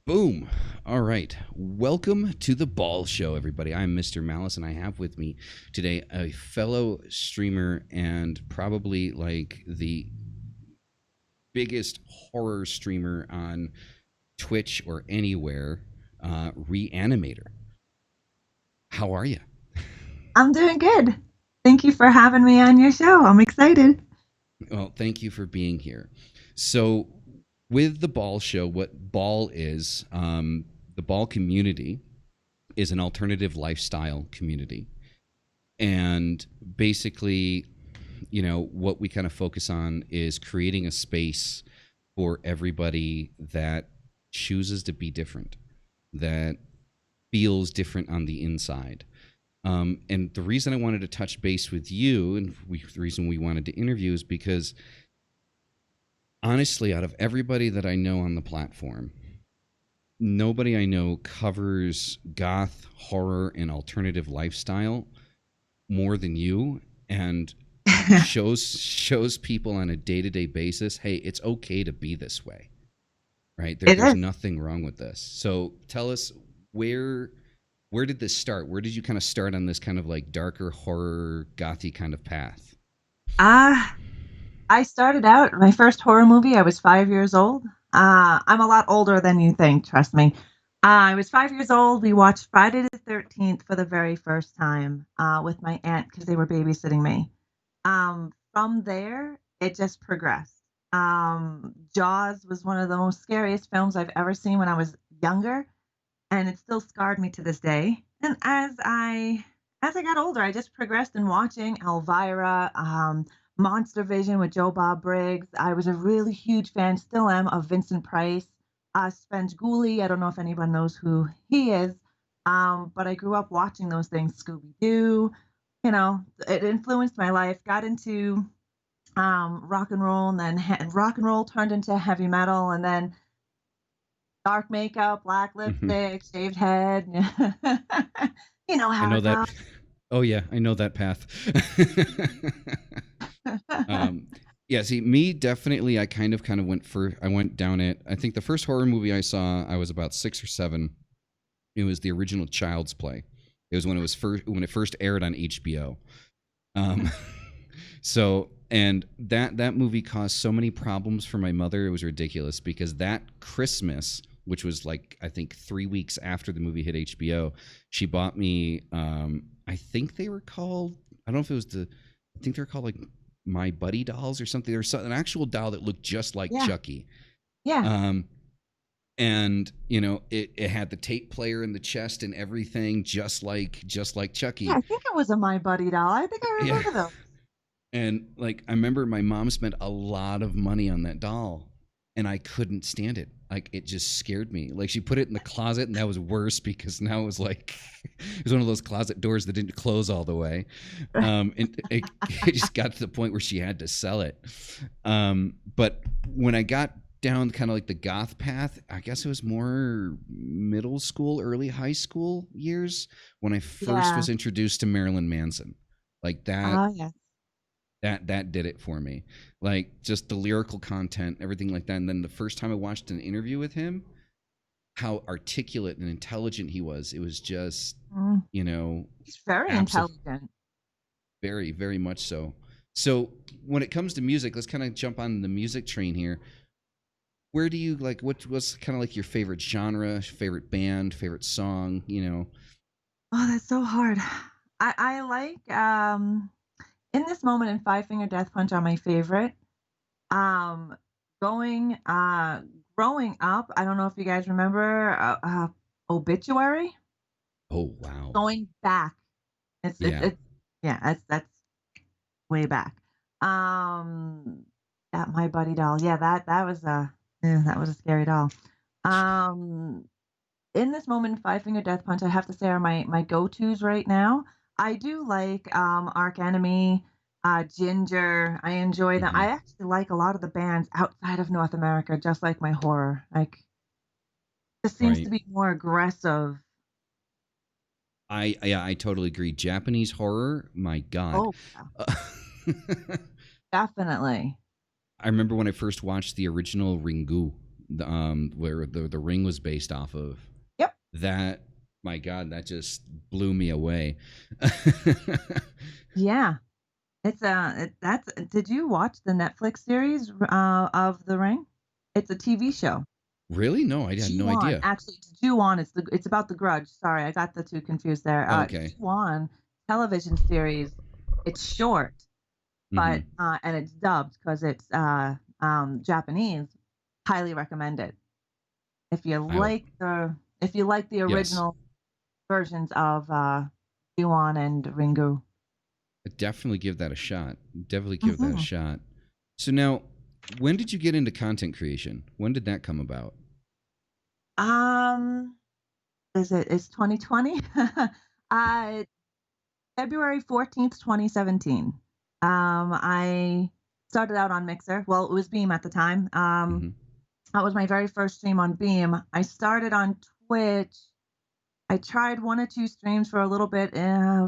Boom. All right. Welcome to the Ball Show, everybody. I'm Mr. Malice, and I have with me today a fellow streamer and probably like the biggest horror streamer on Twitch or anywhere, ReAnimateHER. How are you? I'm doing good. Thank you for having me on your show. I'm excited. Well, thank you for being here. So, with the Ball Show, what Ball is, the Ball community is an alternative lifestyle community. And basically, what we kind of focus on is creating a space for everybody that chooses to be different, that feels different on the inside. And the reason I wanted to touch base with you, and the reason we wanted to interview, is because honestly, out of everybody that I know on the platform, nobody I know covers goth, horror, and alternative lifestyle more than you, and shows people on a day-to-day basis, hey, it's okay to be this way, right? It There's is. nothing wrong with this. So tell us, where did this start? Where did you kind of start on this kind of like darker horror gothy kind of path? Uh, I started out my first horror movie. I was 5 years old. I'm a lot older than you think, trust me. I was 5 years old. We watched Friday the 13th for the very first time with my aunt because they were babysitting me. From there, it just progressed. Jaws was one of the most scariest films I've ever seen when I was younger, and it still scarred me to this day. And as I got older, I just progressed in watching Elvira, Monster Vision with Joe Bob Briggs. I was a really huge fan, still am, of Vincent Price, Spence Gooley. I don't know if anyone knows who he is, but I grew up watching those things. Scooby Doo, it influenced my life. Got into rock and roll, and then rock and roll turned into heavy metal, and then dark makeup, black Hmm. lipstick, shaved head. You know I how know it that. goes. Oh yeah, I know that path. um, yeah, see, me definitely. I kind of went for. I went down it. I think the first horror movie I saw, I was about 6 or 7. It was the original Child's Play. It was when it first aired on HBO. Um, so and that movie caused so many problems for my mother. It was ridiculous because that Christmas, which was like I think 3 weeks after the movie hit HBO, she bought me. I think they were called. I don't know if it was the. I think they're called like My Buddy dolls or something. There's an actual doll that looked just like Yeah, Chucky. yeah, Um, and it had the tape player in the chest and everything, just like yeah. Chucky. I think it was a My Buddy doll. I think I Yeah. remember those. And like I remember my mom spent a lot of money on that doll, and I couldn't stand it. Like it just scared me. Like she put it in the closet, and that was worse because now it was like it was one of those closet doors that didn't close all the way. And it just got to the point where she had to sell it. But when I got down kind of like the goth path, I guess it was more middle school, early high school years when I first Yeah. was introduced to Marilyn Manson. Like that Oh, yeah. that did it for me. Like just the lyrical content, everything like that. And then the first time I watched an interview with him, how articulate and intelligent he was. It was just, Mm, you know, he's very absolutely intelligent. very, very much so. So when it comes to music, let's kind of jump on the music train here. Where do you like what was kind of like your favorite genre, favorite band, favorite song? Oh, that's so hard. I like in this moment in Five Finger Death Punch are my favorite. Um, going growing up, I don't know if you guys remember Obituary. Oh, wow. Going back, Yeah. it's yeah, that's way back. Um, that My Buddy doll. Yeah, that was a scary doll. Um, in this moment, Five Finger Death Punch, I have to say are my go-tos right now. I do like Arc Enemy, Ginger. I enjoy them. Hmm. I actually like a lot of the bands outside of North America, just like my horror. Like, this seems Right. to be more aggressive. I totally agree. Japanese horror, my God. Oh, yeah, Uh, definitely. I remember when I first watched the original Ringu. where the Ring was based off of. Yep. That, my God, that just blew me away. Yeah. It's that's did you watch the Netflix series of The Ring? It's a TV show. Really? No, I had no Ju-on, idea. actually, Ju-on, it's about The Grudge. Sorry, I got the 2 confused there. Okay. Ju-on television series. It's short, Hmm. but and it's dubbed because it's Japanese. Highly recommend it. If you I like the Yes, original versions of Ju-on and Ringu. definitely give that a shot. Definitely give that a Mhm. shot. So now, when did you get into content creation? When did that come about? Um, it's 2020? Uh, February 14th, 2017. I started out on Mixer. Well, it was Beam at the time. Hmm. That was my very first stream on Beam. I started on Twitch. I tried 1 or 2 streams for a little bit,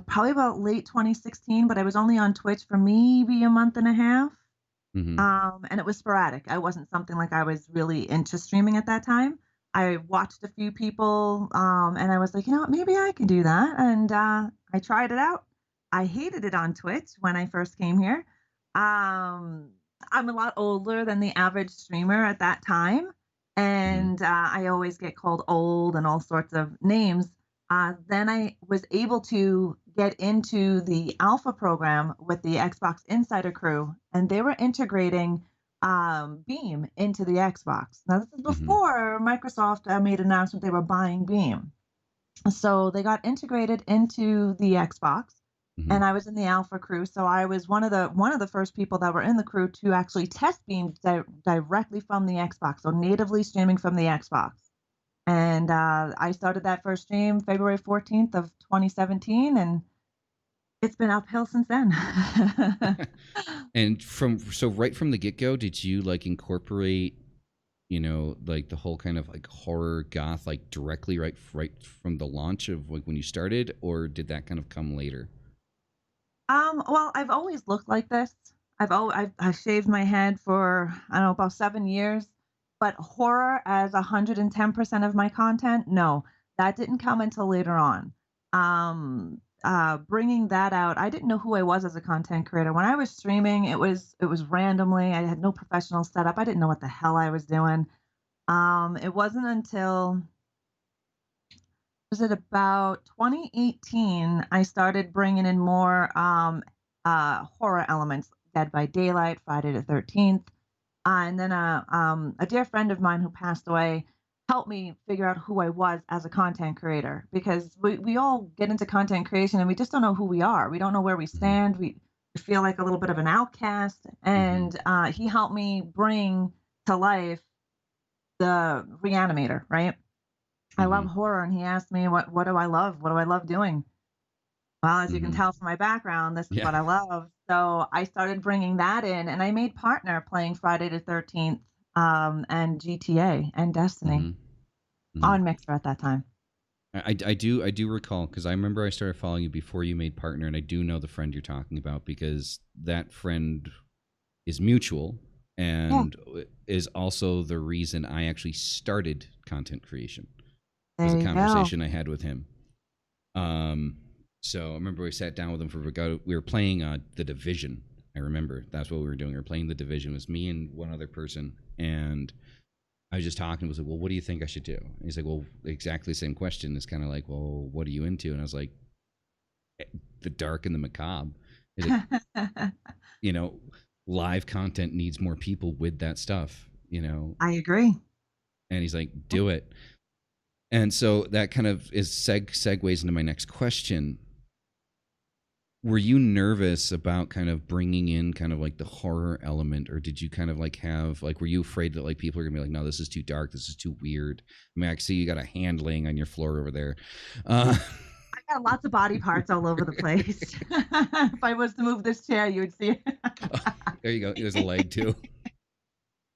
probably about late 2016, but I was only on Twitch for maybe a month and a half. Hmm. And it was sporadic. I wasn't something like I was really into streaming at that time. I watched a few people, and I was like, you know what, maybe I can do that. And I tried it out. I hated it on Twitch when I first came here. Um, I'm a lot older than the average streamer at that time, Hmm. and I always get called old and all sorts of names. Then I was able to get into the alpha program with the Xbox Insider crew, and they were integrating Beam into the Xbox. Now, this is Hmm. before Microsoft made an announcement they were buying Beam. So they got integrated into the Xbox, Hmm. and I was in the alpha crew. So I was one of the first people that were in the crew to actually test Beam directly from the Xbox, so natively streaming from the Xbox. And I started that first stream February 14th of 2017, and it's been uphill since then. And right from the get go, did you like incorporate, like the whole kind of like horror goth like directly right from the launch of like when you started, or did that kind of come later? Well, I've always looked like this. I've shaved my head for I don't know about 7 years, but horror as 110% of my content, no, that didn't come until later on. Bringing that out, I didn't know who I was as a content creator. When I was streaming, it was randomly. I had no professional setup. I didn't know what the hell I was doing. It wasn't until was it about 2018 I started bringing in more horror elements, Dead by Daylight, Friday the 13th. And then a dear friend of mine who passed away helped me figure out who I was as a content creator because we all get into content creation and we just don't know who we are. We don't know where we Hmm. stand. We feel like a little bit of an outcast. Hmm. And he helped me bring to life the Reanimator, right? I love Hmm. horror, and he asked me, "What do I love? What do I love doing?" Well, as you can Hmm. tell from my background, this is Yeah. what I love. So I started bringing that in, and I made partner playing Friday the 13th, and GTA and Destiny Hmm. Hmm. on Mixer at that time. I do recall because I remember I started following you before you made partner, and I do know the friend you're talking about because that friend is mutual Yeah, and is also the reason I actually started content creation. Was there a you go. conversation I had with him. Um, so I remember we sat down with him we were playing the Division. I remember that's what we were doing. We were playing the Division. It was me and one other person, and I was just talking. Was like, well, what do you think I should do? And he's like, well, exactly the same question. It's kind of like, well, what are you into? And I was like, the dark and the macabre. He's like, you know, live content needs more people with that stuff. I agree. And he's like, do it. And so that kind of is segues into my next question. Were you nervous about kind of bringing in kind of like the horror element, or did you kind of like have like were you afraid that like people are gonna be like, no, this is too dark, this is too weird? I mean, I can see you got a hand laying on your floor over there. uh, I got lots of body parts all over the place. If I was to move this chair, you would see it. there you go, there's a leg too.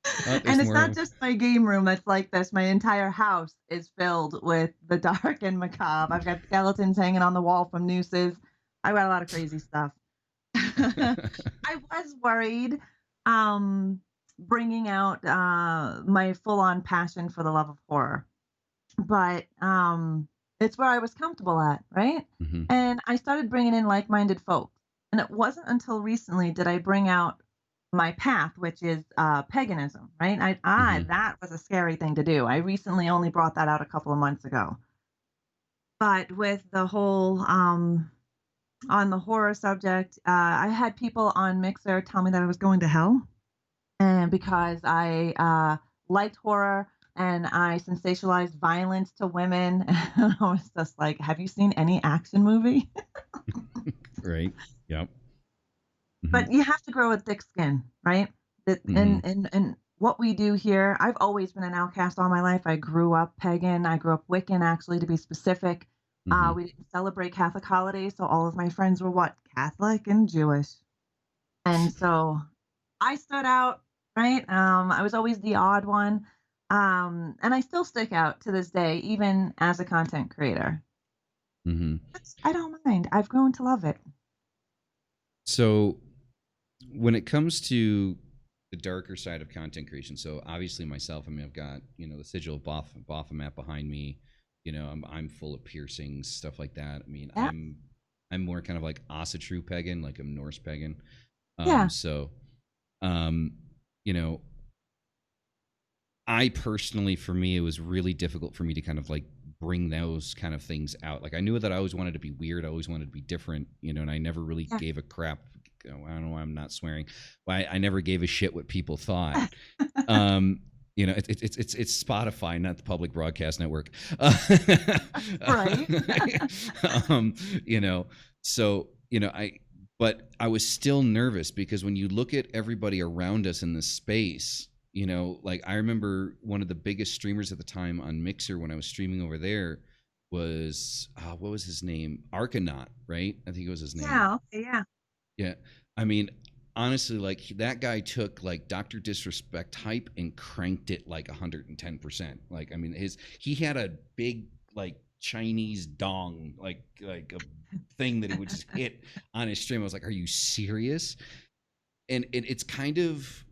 Oh, And there's it's more of not them. just my game room that's like this. My entire house is filled with the dark and macabre. I've got skeletons hanging on the wall from nooses. I've got a lot of crazy stuff. I was worried. Um, bringing out my full on passion for the love of horror. But it's where I was comfortable at, right? Hmm. And I started bringing in like minded folks. And it wasn't until recently did I bring out my path, which is paganism, right? Hmm. That was a scary thing to do. I recently only brought that out a couple of months ago. But with the whole on the horror subject, I had people on Mixer tell me that I was going to hell, and because I liked horror and I sensationalized violence to women, and I was just like, "Have you seen any action movie?" Right. Yep. Hmm. But you have to grow a thick skin, right? That Hmm. and what we do here, I've always been an outcast all my life. I grew up pagan. I grew up Wiccan, actually, to be specific. Hmm. We didn't celebrate Catholic holidays, so all of my friends were what? Catholic and Jewish. And so I stood out, right? I was always the odd one. And I still stick out to this day, even as a content creator. Hmm. But I don't mind. I've grown to love it. So when it comes to the darker side of content creation, so obviously myself, I mean, I've got, the sigil of Baphomet behind me. I'm full of piercings, stuff like that. I mean, Yeah. I'm more kind of like Asatru pagan, like I'm Norse pagan. Yeah. So um, you know, I personally, for me, it was really difficult for me to kind of like bring those kind of things out. Like I knew that I always wanted to be weird, I always wanted to be different, and I never really Yeah. gave a crap. I don't know why I'm not swearing. But I never gave a shit what people thought. Um, it's Spotify, not the public broadcast network. Right. um, you know, so but I was still nervous because when you look at everybody around us in this space, like I remember one of the biggest streamers at the time on Mixer when I was streaming over there was what was his name? Arcanaut, right? I think it was his name. Yeah. Okay. Yeah. Yeah. I mean, honestly, like that guy took like Dr. Disrespect hype and cranked it like 110%. Like, I mean, he had a big like Chinese dong, like a thing that he would just hit on his stream. I was like, are you serious? And it's kind of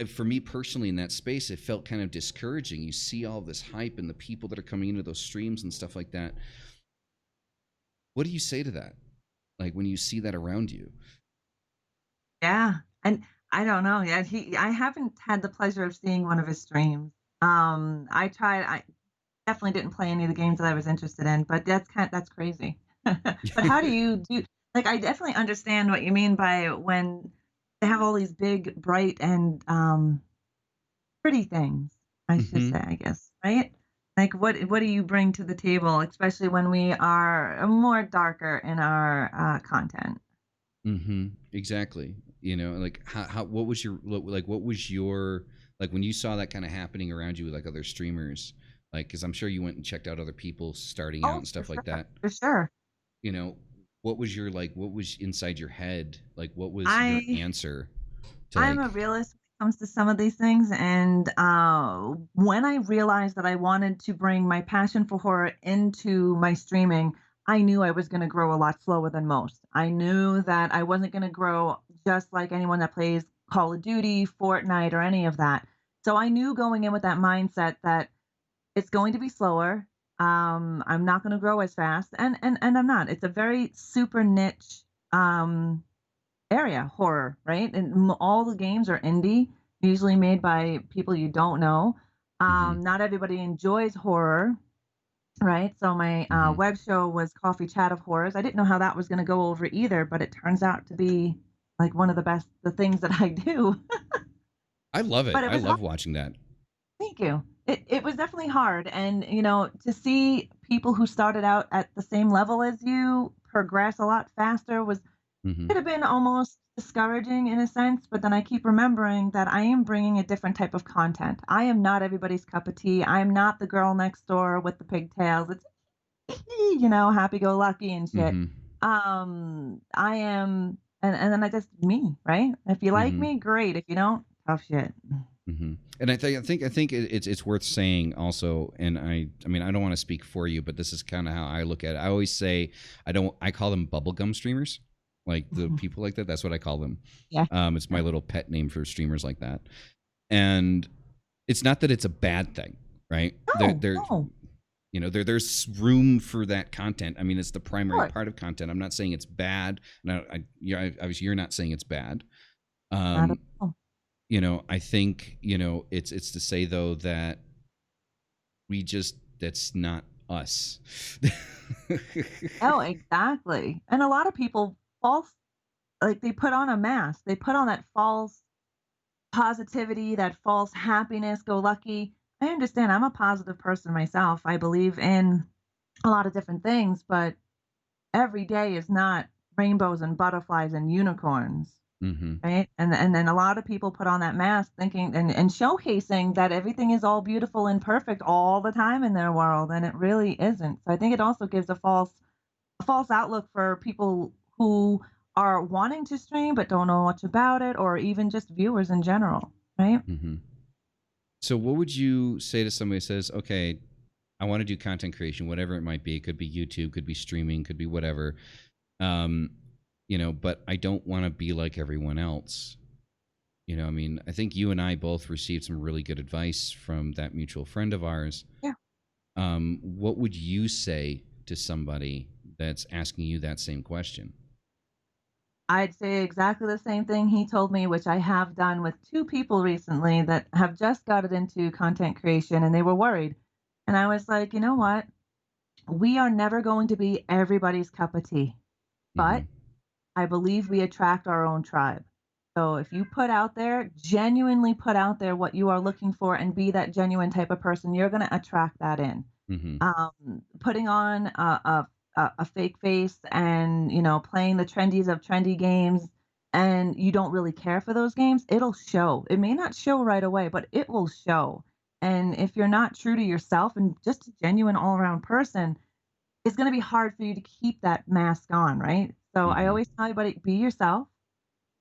for me personally in that space, it felt kind of discouraging. You see all this hype and the people that are coming into those streams and stuff like that. What do you say to that? Like when you see that around you? Yeah. And I don't know. Yeah. I haven't had the pleasure of seeing one of his streams. I definitely didn't play any of the games that I was interested in, but that's crazy. But how do you do like I definitely understand what you mean by when they have all these big, bright and pretty things, I should Hmm. say, I guess, right? Like what do you bring to the table, especially when we are more darker in our content? Mm-hmm. Exactly. Like how what was your what was your like when you saw that kind of happening around you with like other streamers, like because I'm sure you went and checked out other people starting out Oh, and for stuff like sure. that. For sure. You know, what was your like what was inside your head? Like what was your I answer to I'm a like realist when it comes to some of these things, and when I realized that I wanted to bring my passion for horror into my streaming, I knew I was going to grow a lot slower than most. I knew that I wasn't going to grow just like anyone that plays Call of Duty, Fortnite, or any of that. So I knew going in with that mindset that it's going to be slower. I'm not going to grow as fast, and I'm not. It's a very super niche. Um, area, horror, right? And all the games are indie, usually made by people you don't know. mm-hmm, Not everybody enjoys horror, right? So my mm-hmm. web show was Coffee Chat of Horrors. I didn't know how that was going to go over either, but it turns out to be like one of the things that I do. I love it. But it I was hard. love watching that. Thank you. It was definitely hard, and to see people who started out at the same level as you progress a lot faster was Mm-hmm, could have been almost discouraging in a sense, but then I keep remembering that I am bringing a different type of content. I am not everybody's cup of tea. I am not the girl next door with the pigtails. It's happy go lucky and shit. mm-hmm, I am, and then I just me, right? If you like mm-hmm. me, great. If you don't, tough shit. Mm-hmm. And I think it's worth saying also, and I mean I don't want to speak for you, but this is kind of how I look at it. I always say I call them bubblegum streamers. Like the Mhm. people like that. That's what I call them. Yeah. It's my little pet name for streamers like that. And it's not that it's a bad thing, right? No, There, no, there's room for that content. I mean, it's the of primary course, part of content. I'm not saying it's bad. No, obviously you're not saying it's bad. not at Um, all. I think it's to say though that that's not us. Oh, exactly. And a lot of people false like they put on a mask. They put on that false positivity, that false happiness, go lucky. I understand. I'm a positive person myself. I believe in a lot of different things, but every day is not rainbows and butterflies and unicorns, Hmm. right? And then a lot of people put on that mask thinking and showcasing that everything is all beautiful and perfect all the time in their world, and it really isn't. So I think it also gives a false outlook for people who are wanting to stream but don't know much about it, or even just viewers in general, right? Hmm. So, what would you say to somebody who says, "Okay, I want to do content creation, whatever it might be. It could be YouTube, could be streaming, could be whatever. Um, but I don't want to be like everyone else." I mean, I think you and I both received some really good advice from that mutual friend of ours. Yeah. What would you say to somebody that's asking you that same question? I'd say exactly the same thing he told me, which I have done with two people recently that have just gotten into content creation and they were worried. And I was like, you know what? We are never going to be everybody's cup of tea, Mm-hmm. but I believe we attract our own tribe. So if you put out there, genuinely put out there what you are looking for and be that genuine type of person, you're going to attract that in. Mm-hmm. Putting on a fake face and playing the trendies of trendy games, and you don't really care for those games, it'll show. It may not show right away, but it will show. And if you're not true to yourself and just a genuine all around person, it's going to be hard for you to keep that mask on, right? So I Mm-hmm. always tell everybody, be yourself,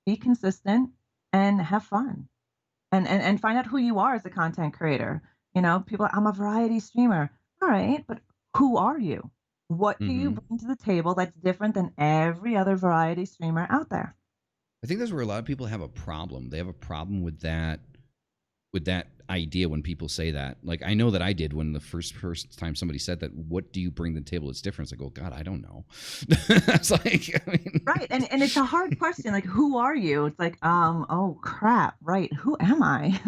be consistent, and have fun, and find out who you are as a content creator. People, I'm a variety streamer. All right, but who are you? What do you Mm-hmm. bring to the table that's different than every other variety streamer out there? I think that's where a lot of people have a problem. They have a problem with that idea when people say that. Like I know that I did when the first time somebody said that. What do you bring to the table that's different? It's like, oh God, I don't know. It's like, I mean, Right, and it's a hard question. Like, who are you? It's like, oh crap, right? Who am I?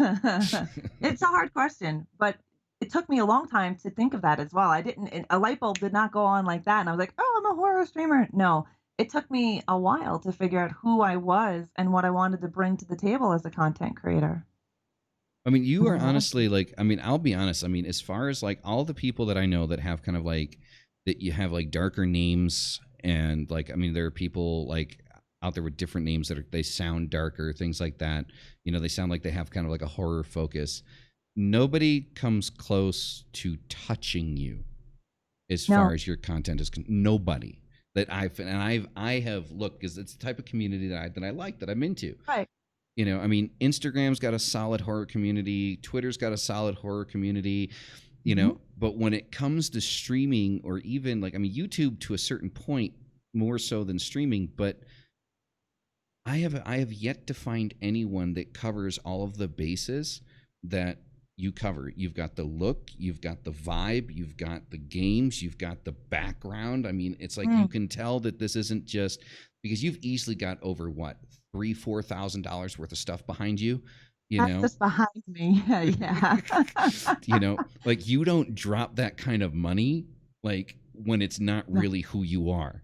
It's a hard question, but it took me a long time to think of that as well. I didn't. A light bulb did not go on like that, and I was like, oh, I'm a horror streamer. No, it took me a while to figure out who I was and what I wanted to bring to the table as a content creator. I mean, you are Mhm. honestly like, I mean, I'll be honest. I mean, as far as like all the people that I know that have kind of like that you have like darker names and like, I mean, there are people like out there with different names they sound darker, things like that. They sound like they have kind of like a horror focus. Nobody comes close to touching you as far No, as your content is nobody that I have looked because it's the type of community that I like that I'm into. right. I mean, Instagram's got a solid horror community, Twitter's got a solid horror community, Mhm. but when it comes to streaming or even like, I mean, YouTube to a certain point more so than streaming, but I have yet to find anyone that covers all of the bases that you cover. You've got the look, you've got the vibe, you've got the games, you've got the background. I mean, it's like you Mm, can tell that this isn't just because you've easily got over what $3,000-4,000 worth of stuff behind you. You that's know, just behind me. Yeah. like you don't drop that kind of money like when it's not No. really who you are.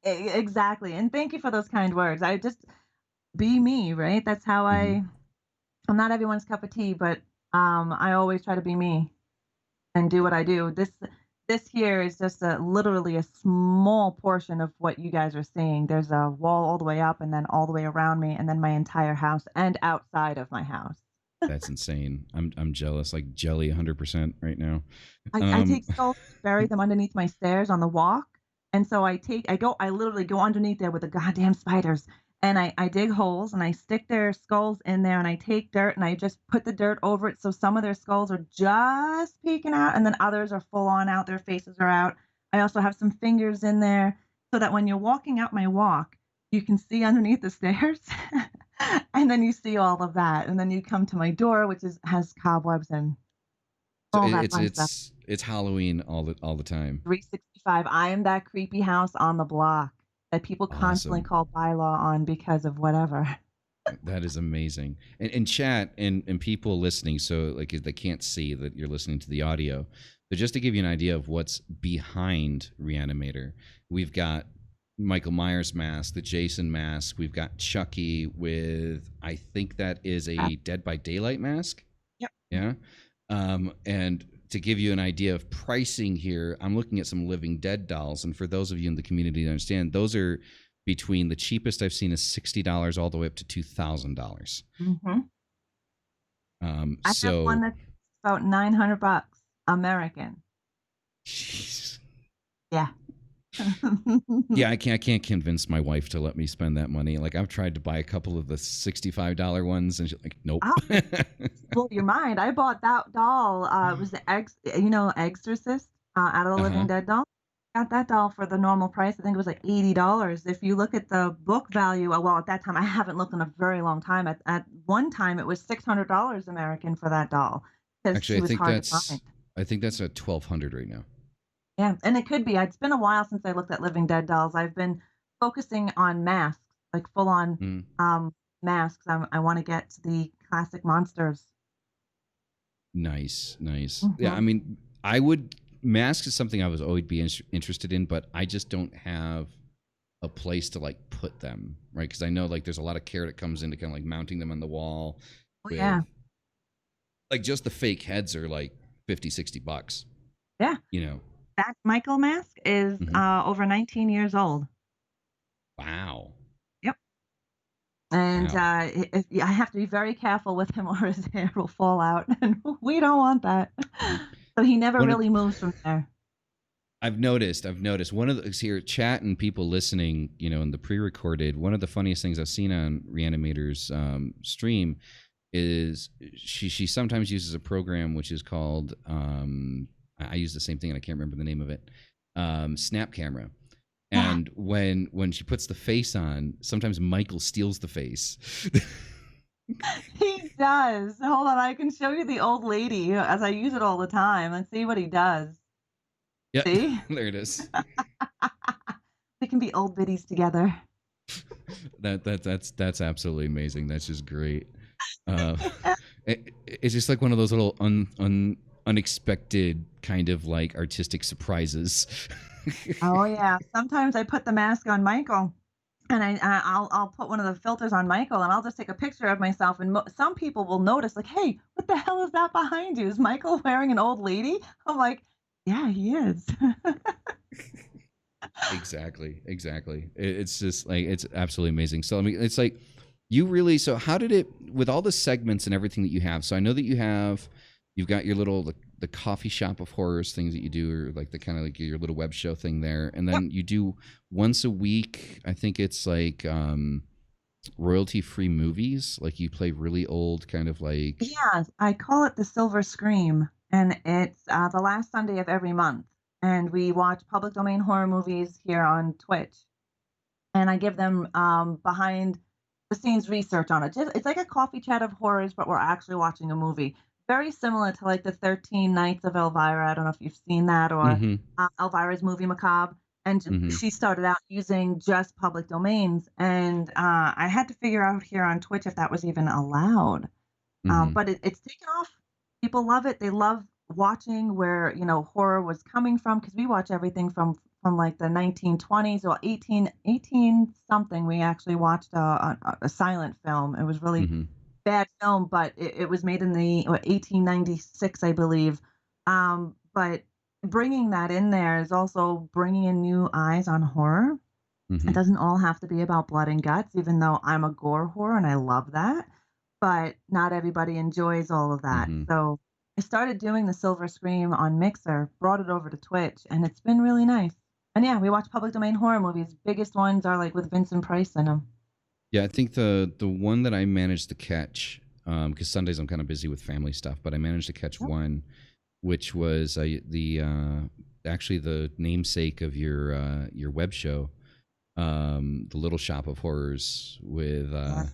Exactly. And thank you for those kind words. I just be me, right? That's how Hmm. I'm not everyone's cup of tea, but I always try to be me and do what I do. This here is just literally a small portion of what you guys are seeing. There's a wall all the way up and then all the way around me and then my entire house and outside of my house. That's insane. I'm jealous, like jelly 100% right now. I Um, take skulls, bury them underneath my stairs on the walk, and so I literally go underneath there with the goddamn spiders, and I dig holes, and I stick their skulls in there, and I take dirt, and I just put the dirt over it, so some of their skulls are just peeking out, and then others are full on out, their faces are out. I also have some fingers in there, so that when you're walking up my walk, you can see underneath the stairs, and then you see all of that, and then you come to my door, which has cobwebs and So all that fun stuff. it's Halloween all the time. 365. I am that creepy house on the block that people constantly Awesome. call bylaw on because of whatever. That is amazing. And chat and people listening, so like they can't see that you're listening to the audio. But just to give you an idea of what's behind Reanimator, we've got Michael Myers mask, the Jason mask. We've got Chucky with, I think that is Uh, a Dead by Daylight mask. Yep. Yeah. And to give you an idea of pricing here, I'm looking at some Living Dead dolls. And for those of you in the community to understand, those are between the cheapest I've seen is $60 all the way up to $2,000. Mm-hmm. I have one So, that's about 900 bucks American. jeez. Yeah. Yeah, I can't convince my wife to let me spend that money. Like I've tried to buy a couple of the $65 ones, and she's like, "Nope." Oh, blow your mind. I bought that doll. It was the Exorcist out of the Living Uh-huh. Dead doll. Got that doll for the normal price. I think it was like $80. If you look at the book value, well, at that time, I haven't looked in a very long time. At one time, it was $600 American for that doll because Actually, she was hard to find. I think that's at 1,200 right now. Yeah, and it could be. It's been a while since I looked at Living Dead dolls. I've been focusing on masks, like full on Mm. masks. I want to get to the classic monsters. Nice, nice. Yeah, I Hmm. mean, I would mask is something I was always be interested in, but I just don't have a place to like put them, right? Because I know like there's a lot of care that comes into kind of like mounting them on the wall Oh yeah, with like just the fake heads are like 50, $60, yeah. you know. That Michael mask is Hmm. over 19 years old. Wow. Yep. And Wow. I have to be very careful with him, or his hair will fall out, and we don't want that. Mhm. So he never One of really moves from there. I've noticed one of the here chat and people listening, you know, in the pre-recorded. One of the funniest things I've seen on Reanimator's stream is she sometimes uses a program which is called I use the same thing and I can't remember the name of it, Snap Camera. Yeah, And when she puts the face on, sometimes Michael steals the face. he does. Hold on, I can show you the old lady as I use it all the time. Let's see what he does. Yeah, See? there it is. We can be old biddies together. That's absolutely amazing. That's just great. Uh, it's just like one of those little unexpected kind of like artistic surprises. Oh yeah. Sometimes I put the mask on Michael, and I'll put one of the filters on Michael, and I'll just take a picture of myself. And some people will notice, like, "Hey, what the hell is that behind you? Is Michael wearing an old lady?" I'm like, "Yeah, he is." Exactly, exactly. It's just like it's absolutely amazing. So I mean, it's like you really. So how did it with all the segments and everything that you have? So I know that you've got your little the coffee shop of horrors things that you do, or like the kind of like your little web show thing there, and Yep. then you do once a week. I think it's like royalty free movies. Like you play really old kind of like. Yeah, I call it the Silver Scream, and it's the last Sunday of every month. And we watch public domain horror movies here on Twitch. And I give them behind the scenes research on it. It's like a coffee chat of horrors, but we're actually watching a movie. Very similar to like the 13 Nights of Elvira. I don't know if you've seen that, or Mm-hmm. Elvira's movie Macabre. And Mm-hmm. she started out using just public domains. And I had to figure out here on Twitch if that was even allowed. Mm-hmm. But it's taken off. People love it. They love watching where horror was coming from, because we watch everything from like the 1920s or 18 something. We actually watched a silent film. It was really Mm-hmm. bad film, but it was made in the 1896, I believe. But bringing that in there is also bringing in new eyes on horror. It Mm-hmm. doesn't all have to be about blood and guts, even though I'm a gore whore and I love that. But not everybody enjoys all of that. Mm-hmm. So I started doing the Silver Scream on Mixer, brought it over to Twitch, and it's been really nice. And yeah, we watch public domain horror movies. Biggest ones are like with Vincent Price in them. Yeah, I think the one that I managed to catch, because Sundays I'm kind of busy with family stuff, but I managed to catch Yep. one, which was the actually the namesake of your web show. The Little Shop of Horrors with Yes,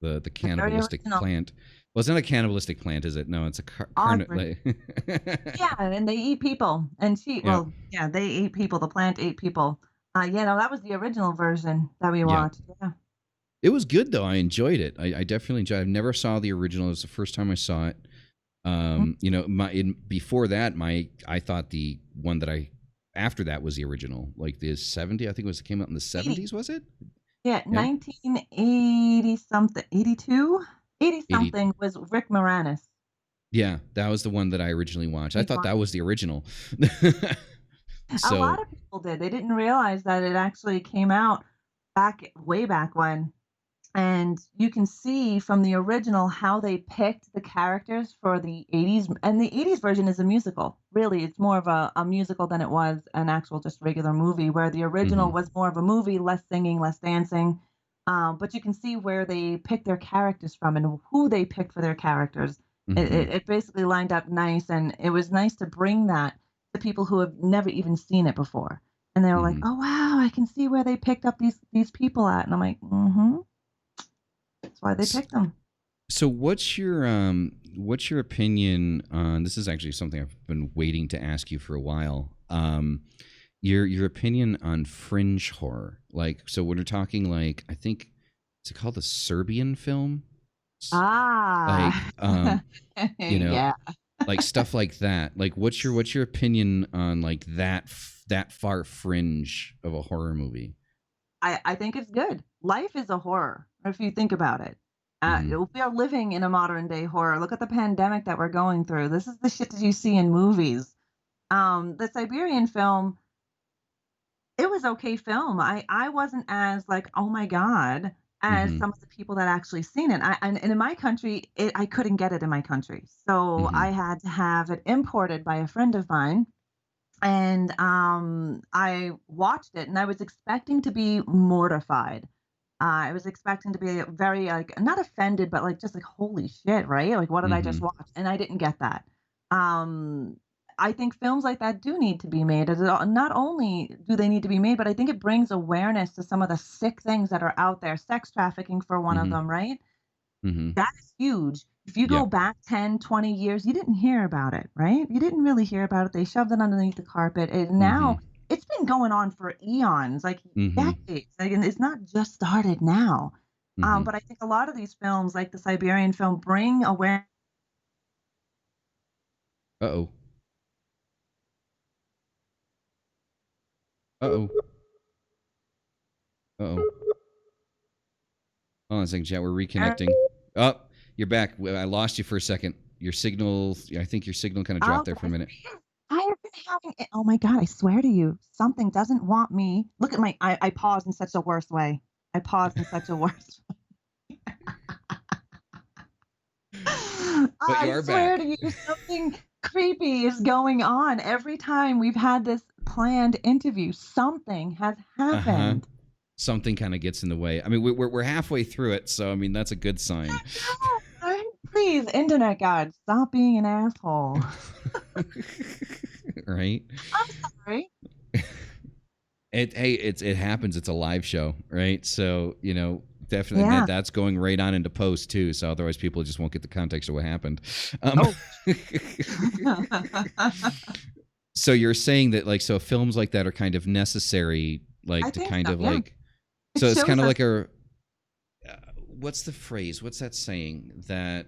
the the very cannibalistic original plant. Well, it's not a cannibalistic plant, is it? No, it's a Audrey. Yeah, like, and they eat people, and yeah, yeah, they ate people, the plant ate people. Yeah, no, that was the original version that we yeah. watched, yeah. It was good though. I enjoyed it. I definitely enjoyed. I never saw the original. It was the first time I saw it. Mm, Before that, I thought the one that I after that was the original, like the 70. I think came out in the 80. 70s. Was it? Yeah, Yeah, 1980 something, 82? 80 80. something was Rick Moranis. Yeah, that was the one that I originally watched. I He thought wa that was the original. A lot So, of people did. They didn't realize that it actually came out way back when. And you can see from the original how they picked the characters for the 80s. And the 80s version is a musical. Really, it's more of a musical than it was an actual just regular movie, where the original hmm was more of a movie, less singing, less dancing. But you can see where they picked their characters from and who they picked for their characters. hmm It basically lined up nice. And it was nice to bring that to people who have never even seen it before. And they were like, hmm oh, wow, I can see where they picked up these people at. And I'm like, mm hmm. That's why they picked them. So what's your opinion on this? Is actually something I've been waiting to ask you for a while. Your opinion on fringe horror. Like, so when we're talking, like, I think, is it called the Serbian film? Like, Ah, you know, yeah. like stuff like that. Like, what's your opinion on like that far fringe of a horror movie? I think it's good. Life is a horror, if you think about it. Hmm We are living in a modern day horror. Look at the pandemic that we're going through. This is the shit that you see in movies. The Siberian film, it was okay film. I wasn't as like, oh my god, as hmm some of the people that actually seen it. And in my country, I couldn't get it in my country, so hmm I had to have it imported by a friend of mine. And I watched it, and I was expecting to be mortified. I was expecting to be very, like, not offended, but like just like, holy shit, right? Like, what did I just hmm watch? And I didn't get that. Um, I think films like that do need to be made. Not only do they need to be made, but I think it brings awareness to some of the sick things that are out there. Sex trafficking for one of hmm them, right? hmm That is huge. If you Yeah. go back 10, 20 years, you didn't hear about it, right? You didn't really hear about it. They shoved it underneath the carpet. And hmm now it's been going on for eons, like hmm decades. Like, and it's not just started now. hmm But I think a lot of these films, like the Siberian film, bring awareness. Uh-oh. Uh-oh. Uh-oh. Hold on a second, chat. We're reconnecting. Oh, you're back. I lost you for a second. Your signal, I think your signal kind of dropped Oh, there for a minute. I have been having it. Oh my God, I swear to you, something doesn't want me. Look at I paused in such a worse way. I paused in such a worse. But you I are swear back. to you, something creepy is going on. Every time we've had this planned interview, something has Uh-huh. happened. Something kind of gets in the way. I mean, we're halfway through it, so I mean, that's a good sign. No, please, internet god, stop being an asshole. Right? I'm sorry. It happens. It's a live show, right? So, definitely Yeah. that's going right on into post too. So otherwise people just won't get the context of what happened. Um, Oh. so you're saying that, like, so films like that are kind of necessary, like, I to think kind so. of Yeah. like, It so it's kind shows of us. like a what's the phrase? What's that saying? That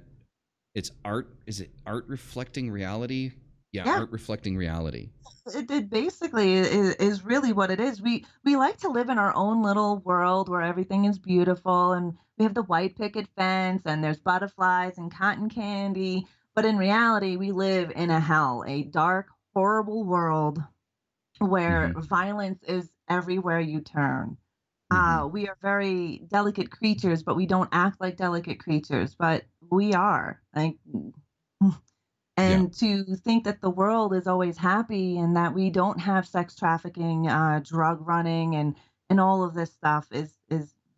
it's art. Is it art reflecting reality? Yeah, Yeah. art reflecting reality. It basically is really what it is. We like to live in our own little world where everything is beautiful, and we have the white picket fence and there's butterflies and cotton candy. But in reality, we live in a hell, a dark, horrible world where Mm-hmm. violence is everywhere you turn. Mm-hmm. We are very delicate creatures, but we don't act like delicate creatures, but we are. Like, Yeah. and to think that the world is always happy and that we don't have sex trafficking, drug running, and all of this stuff is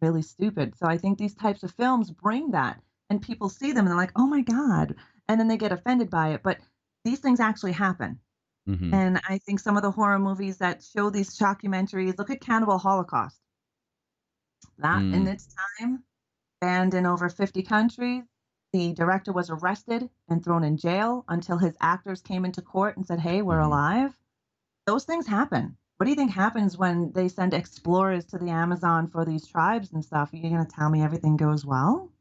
really stupid. So I think these types of films bring that, and people see them and they're like, "Oh my god," and then they get offended by it. But these things actually happen, Mm-hmm. and I think some of the horror movies that show these documentaries. Look at Cannibal Holocaust. That in Mm, its time, banned in over 50 countries. The director was arrested and thrown in jail until his actors came into court and said, "Hey, we're mhm. alive." Those things happen. What do you think happens when they send explorers to the Amazon for these tribes and stuff? Are you gonna tell me everything goes well?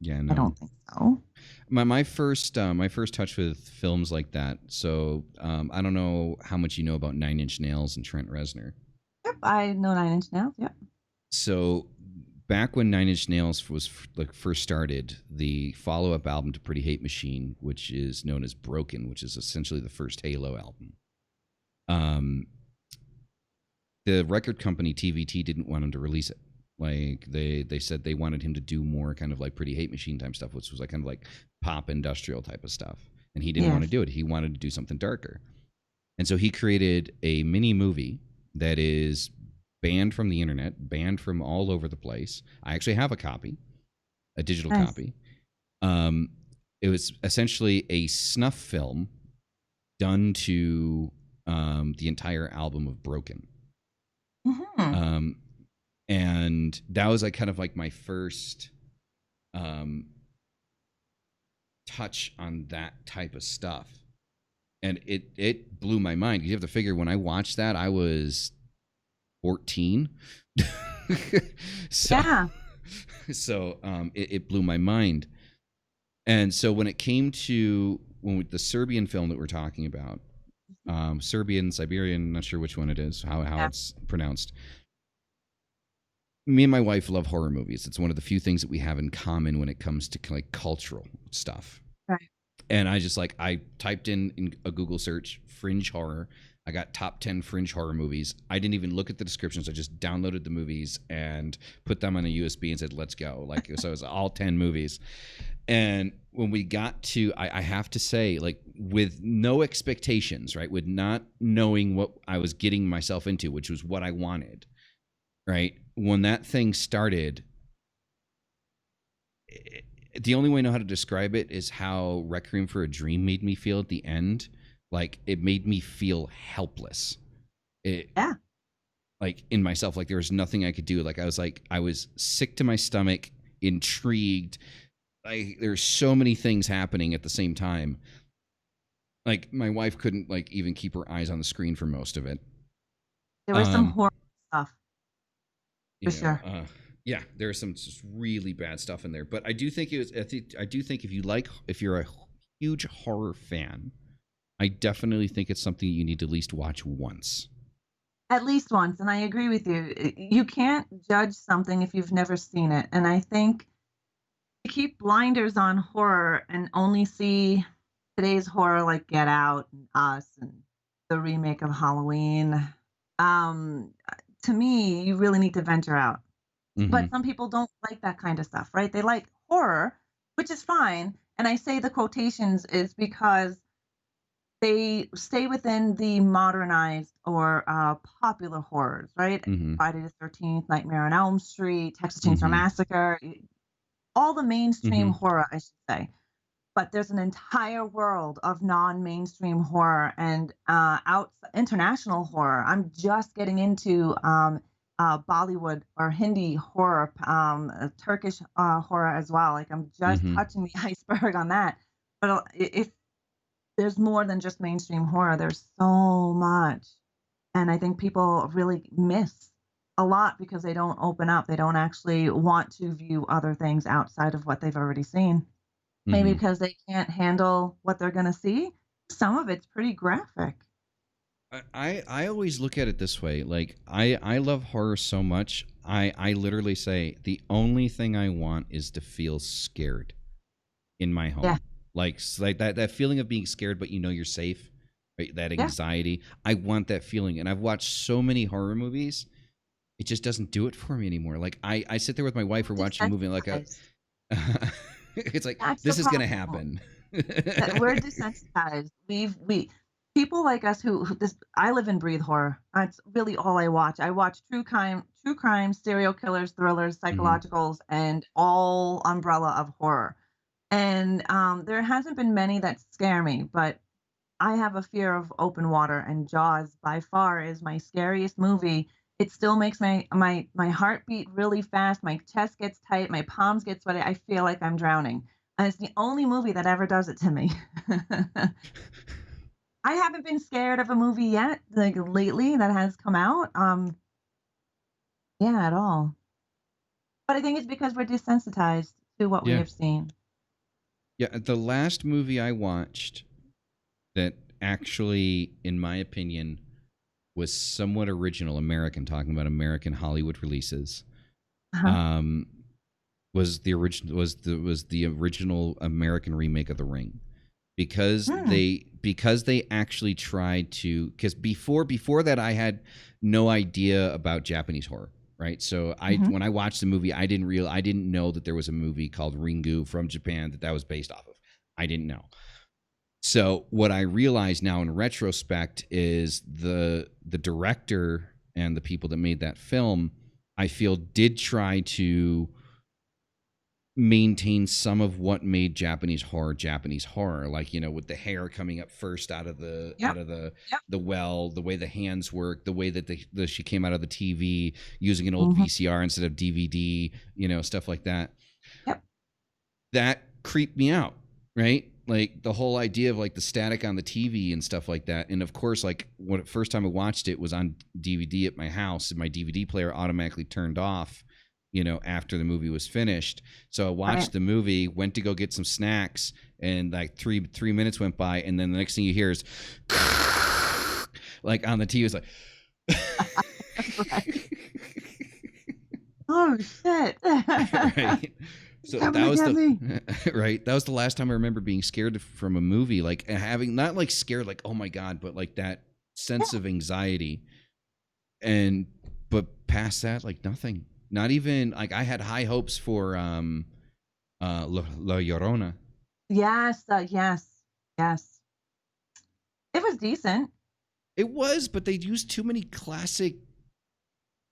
Yeah, I no. don't think so. My first touch with films like that. So I don't know how much you know about Nine Inch Nails and Trent Reznor. Yep, I know Nine Inch Nails. Yep. So back when Nine Inch Nails was like first started, the follow up album to Pretty Hate Machine, which is known as Broken, which is essentially the first Halo album. Um, the record company TVT didn't want him to release it. Like they said they wanted him to do more kind of like Pretty Hate Machine type stuff, which was like kind of like pop industrial type of stuff. And he didn't want to Yes. do it. He wanted to do something darker. And so he created a mini movie that is banned from the internet, banned from all over the place. I actually have a copy, a digital Nice. copy. Um, it was essentially a snuff film done to the entire album of Broken. Mhm. Um, and that was like kind of like my first um, touch on that type of stuff. And it blew my mind. You have to figure when I watched that, I was 14. so Yeah. it blew my mind. And so when it came to the Serbian film that we're talking about, Serbian, Siberian, not sure which one it is, how Yeah. it's pronounced. Me and my wife love horror movies. It's one of the few things that we have in common when it comes to like cultural stuff. Right. And I typed in a Google search fringe horror. I got top 10 fringe horror movies. I didn't even look at the descriptions. I just downloaded the movies and put them on a USB and said, let's go. Like, so it was all 10 movies. And when we got to, I have to say, like, with no expectations, right? With not knowing what I was getting myself into, which was what I wanted, right? When that thing started, the only way I know how to describe it is how Requiem for a Dream made me feel at the end. Like, it made me feel helpless. It, Yeah. like, in myself, like there was nothing I could do. Like I was sick to my stomach, intrigued. There's so many things happening at the same time. Like my wife couldn't like even keep her eyes on the screen for most of it. There was some Um, horror stuff for you know, sure. yeah, there's some just really bad stuff in there. But I do think I do think if you're a huge horror fan, I definitely think it's something you need to at least watch once. At least once, and I agree with you. You can't judge something if you've never seen it, and I think to keep blinders on horror and only see today's horror like Get Out and Us and the remake of Halloween, um, to me, you really need to venture out. Mm-hmm. But some people don't like that kind of stuff, right? They like horror, which is fine, and I say the quotations is because they stay within the modernized or popular horrors, right? Mm-hmm. Friday the 13th, Nightmare on Elm Street, Texas Chainsaw Mm-hmm. Massacre, all the mainstream Mm-hmm. horror, I should say. But there's an entire world of non-mainstream horror and out international horror. I'm just getting into Bollywood or Hindi horror, Turkish horror as well. Like I'm just Mm-hmm. touching the iceberg on that. But if there's more than just mainstream horror, there's so much, and I think people really miss a lot because they don't open up. They don't actually want to view other things outside of what they've already seen. Maybe Mm-hmm. because they can't handle what they're gonna see. Some of it's pretty graphic. I always look at it this way. Like I love horror so much. I literally say the only thing I want is to feel scared in my Yeah, home. Like that feeling of being scared, but you know you're safe. Right? That yeah. anxiety. I want that feeling, and I've watched so many horror movies. It just doesn't do it for me anymore. Like I sit there with my wife, We're or watching a movie, like desensitized. it's like That's the this is gonna problem. happen. That we're desensitized. We people like us who this I live and breathe horror. That's really all I watch. I watch true crime, serial killers, thrillers, Hmm. psychologicals, and all umbrella of horror. And there hasn't been many that scare me, but I have a fear of open water, and Jaws by far is my scariest movie. it still makes my heart beat really fast, my chest gets tight, my palms get sweaty, I feel like I'm drowning, and it's the only movie that ever does it to me. I haven't been scared of a movie yet, like, lately that has come out, yeah, at all. But I think it's because we're desensitized to what we Yeah. have seen. Yeah, the last movie I watched that actually, in my opinion, was somewhat original American, talking about American Hollywood releases, Uh-huh. um, was the original American remake of The Ring, because Mm, they actually tried to, because before that I had no idea about Japanese horror, right? So mhm, when I watched the movie, I didn't know that there was a movie called Ringu from Japan that was based off of. I didn't know. So what I realize now in retrospect is the director and the people that made that film, I feel, did try to maintain some of what made Japanese horror, like, with the hair coming up first out of the yep, yep, the well, the way the hands work, the way that she came out of the TV using an old mhm, VCR instead of DVD, stuff like that. yep, That creeped me out, right? Like the whole idea of like the static on the TV and stuff like that. And of course, like when first time I watched it was on DVD at my house, and my DVD player automatically turned off, after the movie was finished. So I right. watched the movie, went to go get some snacks, and like three minutes went by, and then the next thing you hear is like on the TV. It's like Right. Oh, shit. right. He's So coming that to was get the me. right. That was the last time I remember being scared from a movie, like having not like scared, like oh my god, but like that sense Yeah. of anxiety. And but past that, like nothing. Not even like I had high hopes for La Llorona. Yes, yes, yes. It was decent. It was, but they used too many classic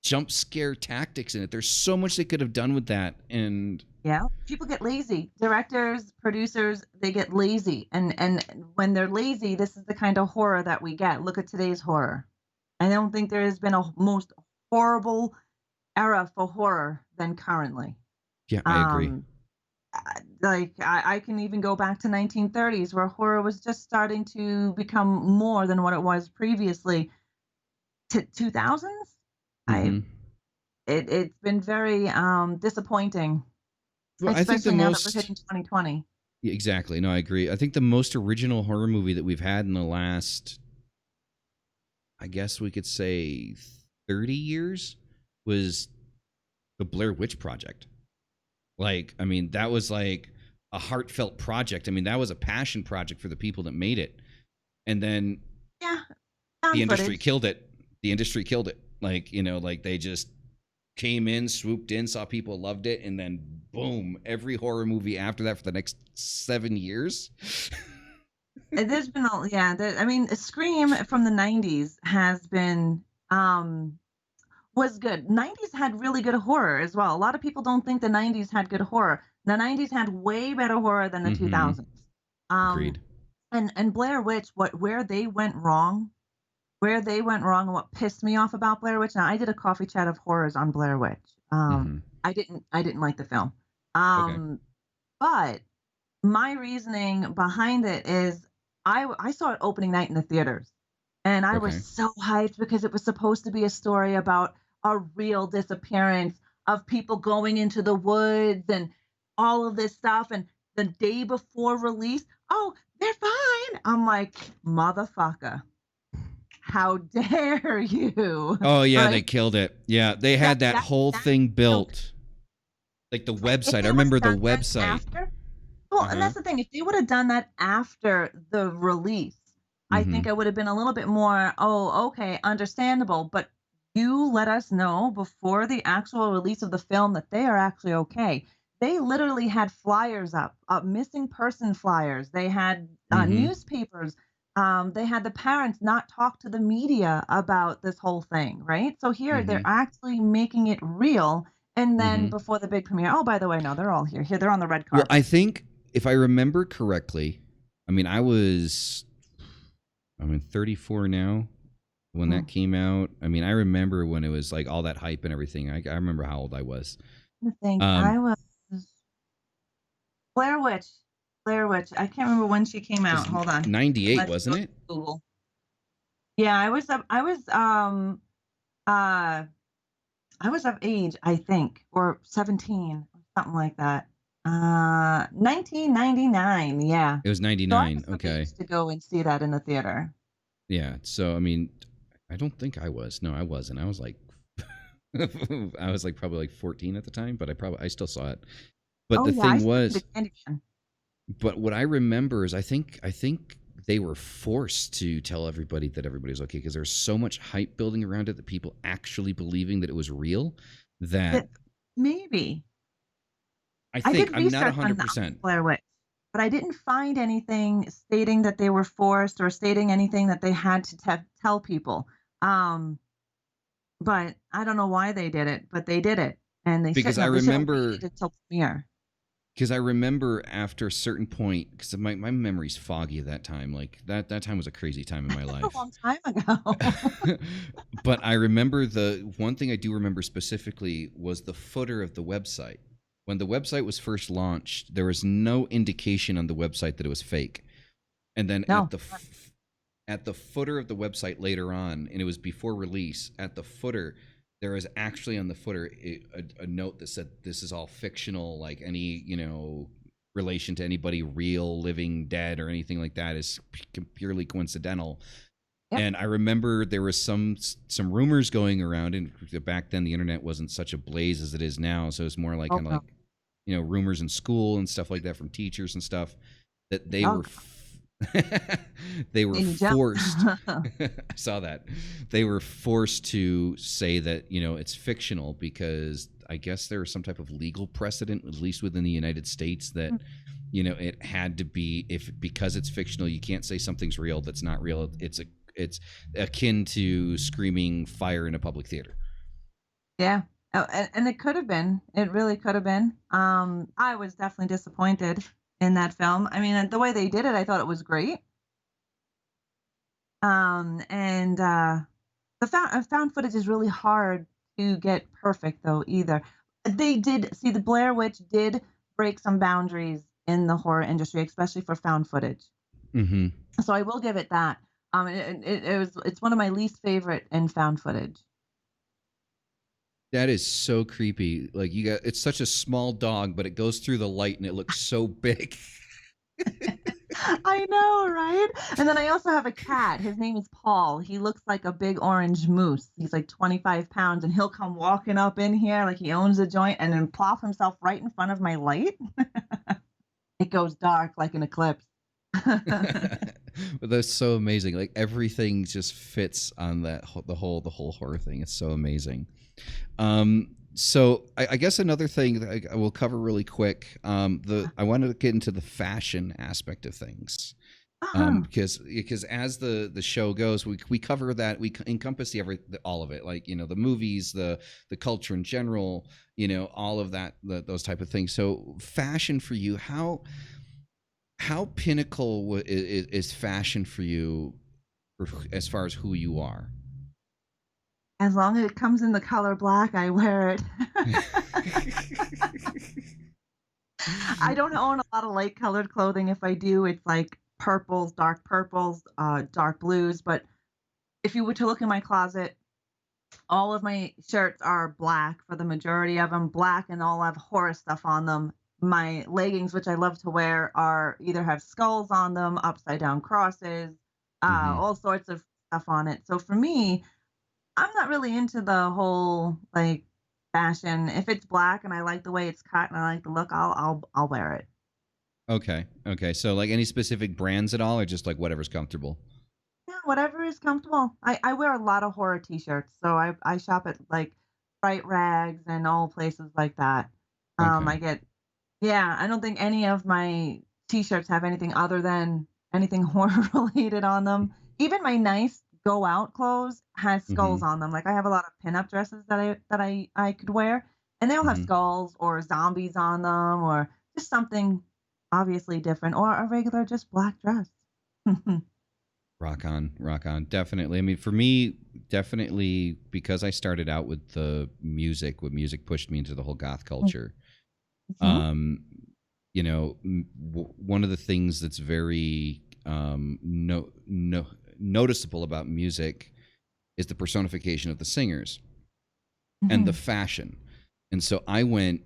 jump scare tactics in it. There's so much they could have done with that, and Yeah. People get lazy. Directors, producers, they get lazy. And when they're lazy, this is the kind of horror that we get. Look at today's horror. I don't think there has been a most horrible era for horror than currently. yeah, I agree. Um, I can even go back to 1930s where horror was just starting to become more than what it was previously. To 2000s, I Mm-hmm. it's been very disappointing, Well, I think the especially now that we're most hitting 2020. yeah, exactly. No, I agree. I think the most original horror movie that we've had in the last, I guess we could say, 30 years was the Blair Witch Project. Like, I mean, that was like a heartfelt project. I mean, that was a passion project for the people that made it. And then Yeah, the found industry footage. killed it. The industry killed it. Like, like they just came in, swooped in, saw people loved it, and then boom, every horror movie after that for the next 7 years. There's been a yeah, I mean, Scream from the 90s has been was good. 90s had really good horror as well. A lot of people don't think the 90s had good horror. The 90s had way better horror than the Mm-hmm. 2000s. Um Agreed. and Blair Witch, where they went wrong and what pissed me off about Blair Witch. Now I did a coffee chat of horrors on Blair Witch. Mm-hmm. I didn't like the film. Okay. Um but my reasoning behind it is I saw it opening night in the theaters, and I was Okay. so hyped because it was supposed to be a story about a real disappearance of people going into the woods and all of this stuff. And the day before release, oh, they're fine. I'm like, motherfucker, how dare you? Oh yeah, they Right? killed it. Yeah, they That had that that whole that thing killed it. built. Like the If website. I they would have remember the done that website. after, well, and Uh-huh. that's the thing, if they would have done that after the release, I Mm-hmm. think I would have been a little bit more, "Oh, okay, understandable," but you let us know before the actual release of the film that they are actually okay. They literally had flyers up, missing person flyers. They had, Mm-hmm. newspapers. They had the parents not talk to the media about this whole thing, right? So here Mm-hmm. they're actually making it real, and then Mm-hmm. before the big premiere, "Oh, by the way, no, they're all here. Here, they're on the red Well, I carpet." think if I remember correctly, I mean I'm 34 now. when that Mm, came out. I mean, I remember when it was like all that hype and everything. I remember how old I was. I think Um, I was Blair Witch. Blair Witch. I can't remember when she came it out. was Hold on. 98, Let's go wasn't to it? Google. Yeah, uh I was of age, I think, or 17 or something like that. 1999. Yeah. It was So I 99. was of Okay. age to go and see that in the theater. Yeah. So, I mean, I don't think I was. No, I wasn't. I was like, I was like probably like 14 at the time, but I still saw it. But Oh the yeah, I thing still see the was, Candyman. but what I remember is I think they were forced to tell everybody that everybody was okay because there's so much hype building around it that people actually believing that it was real that That maybe. I I think did I'm not research on 100%. Blair Witch, but I didn't find anything stating that they were forced or stating anything that they had to tell people. Um, but I don't know why they did it, but they did it, and they because shouldn't I have. They should have remember waited until premiere. because I remember after a certain point, because my memory's foggy at that time. Like that time was a crazy time in my That's a life. long time ago. But I remember the one thing I do remember specifically was the footer of the website. When the website was first launched, there was no indication on the website that it was fake. And then No. at the footer of the website later on, and it was before release, at the footer there was actually on the footer a note that said this is all fictional, like any relation to anybody real, living, dead, or anything like that is purely coincidental. Yep. And I remember there was some rumors going around, and back then the internet wasn't such a blaze as it is now, so it's more like Oh kind of no. like rumors in school and stuff like that from teachers and stuff that they Oh, were they were made me jump. forced. I saw that they were forced to say that it's fictional because I guess there was some type of legal precedent, at least within the United States, that it had to be, if because it's fictional you can't say something's real that's not real. It's akin to screaming fire in a public theater. Yeah. Oh, and it could have been. It really could have been. I was definitely disappointed in that film. I mean, the way they did it, I thought it was great. And the found footage is really hard to get perfect, though. Either they did see the Blair Witch did break some boundaries in the horror industry, especially for found footage. Mm-hmm. So I will give it that. It's one of my least favorite in found footage. That is so creepy. Like it's such a small dog, but it goes through the light and it looks so big. I know, right? And then I also have a cat. His name is Paul. He looks like a big orange moose. He's like 25 pounds, and he'll come walking up in here like he owns a joint and then plop himself right in front of my light. It goes dark like an eclipse. But that's so amazing. Like everything just fits on the whole horror thing. It's so amazing. So I guess another thing that I will cover really quick. I wanted to get into the fashion aspect of things. Uh-huh. Because as the show goes, we cover that, we encompass all of it, like the movies, the culture in general, all of that, those type of things. So fashion for you, how pinnacle is fashion for you, as far as who you are? As long as it comes in the color black, I wear it. I don't own a lot of light colored clothing. If I do, it's like purples, dark blues. But if you were to look in my closet, all of my shirts are black for the majority of them, black, and all have horror stuff on them. My leggings, which I love to wear, are either have skulls on them, upside down crosses, Mm-hmm. all sorts of stuff on it. So for me, I'm not really into the whole like fashion. If it's black and I like the way it's cut and I like the look, I'll wear it. Okay, so like any specific brands at all, or just like whatever's comfortable? Yeah, whatever is comfortable. I wear a lot of horror t-shirts, so I shop at like Bright Rags and all places like that. Okay. I get Yeah, I don't think any of my t-shirts have anything other than anything horror related on them. Even my nice go out clothes has Mm-hmm. skulls on them. Like I have a lot of pinup dresses that I could wear, and they all have Mm-hmm. skulls or zombies on them or just something obviously different or a regular just black dress. rock on. Definitely. I mean, for me, definitely because I started out with the music. What music pushed me into the whole goth culture. Mm-hmm. Um, one of the things that's very noticeable about music is the personification of the singers and the Mm-hmm. fashion. And so I went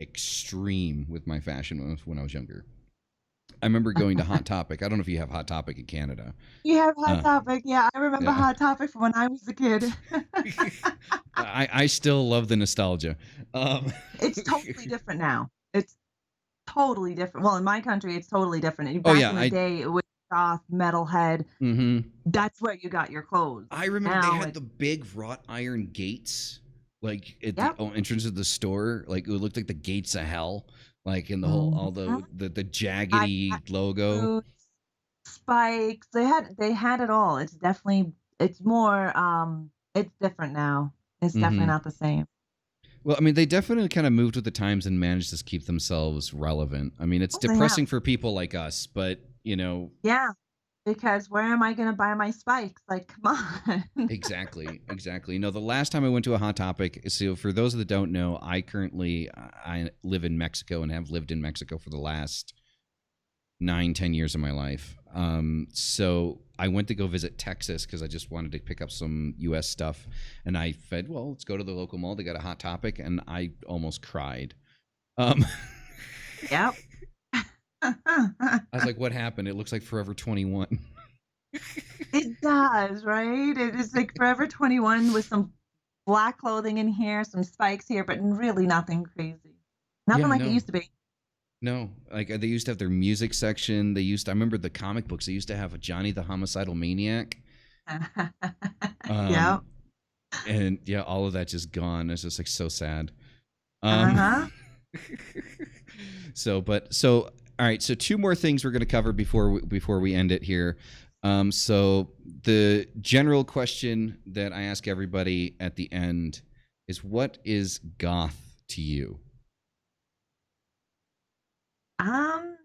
extreme with my fashion when I was younger. I remember going to Hot Topic. I don't know if you have Hot Topic in Canada. You have Hot Uh, Topic. Yeah, I remember yeah. Hot Topic from when I was a kid. I still love the nostalgia. Um, It's totally different now. It's totally different. Well, in my country, it's totally different. oh Back yeah, in the day, it was goth, metalhead. hmm That's where you got your clothes. I remember they Now had it's the big wrought iron gates, like at the yep. entrance of the store. Like it looked like the gates of hell, like in the whole Mhm. all the I jaggedy logo. boots, spikes. They had it all. It's more it's different now. It's definitely hmm not the same. Well, I mean, they definitely kind of moved with the times and managed to keep themselves relevant. I mean, it's Oh, they have. depressing for people like us, but Yeah, because where am I gonna buy my spikes? Like, come on. exactly, exactly. The last time I went to a Hot Topic, so for those that don't know, I live in Mexico and have lived in Mexico for the last 9, 10 years of my life. So I went to go visit Texas because I just wanted to pick up some U.S. stuff, and I said, "Well, let's go to the local mall. They got a Hot Topic," and I almost cried. Um, Yep. I was like, "What happened? It looks like Forever 21." It does, right? It is like Forever 21 with some black clothing in here, some spikes here, but really nothing crazy. Nothing Yeah, like it no, used to be. no. Like they used to have their music section. I remember the comic books. They used to have a Johnny the Homicidal Maniac. Yep. Um, and yeah, all of that just gone. It's just like so sad. Um, Uh-huh. so all right. So two more things we're going to cover before we end it here. So the general question that I ask everybody at the end is, what is goth to you? Um,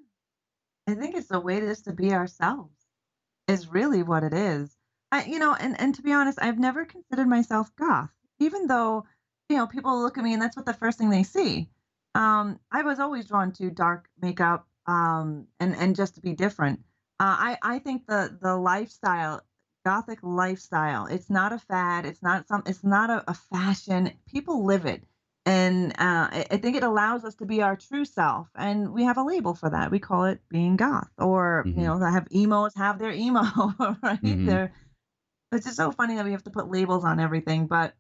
I think it's a way just to be ourselves is really what it is. And to be honest, I've never considered myself goth, even though, people look at me and that's what the first thing they see. I was always drawn to dark makeup, and just to be different. I think the lifestyle, gothic lifestyle, it's not a fad. It's not a fashion. People live it. And I think it allows us to be our true self. And we have a label for that. We call it being goth. Or, Mm-hmm. they have emos have their emo, right? Mm-hmm. It's just so funny that we have to put labels on everything. But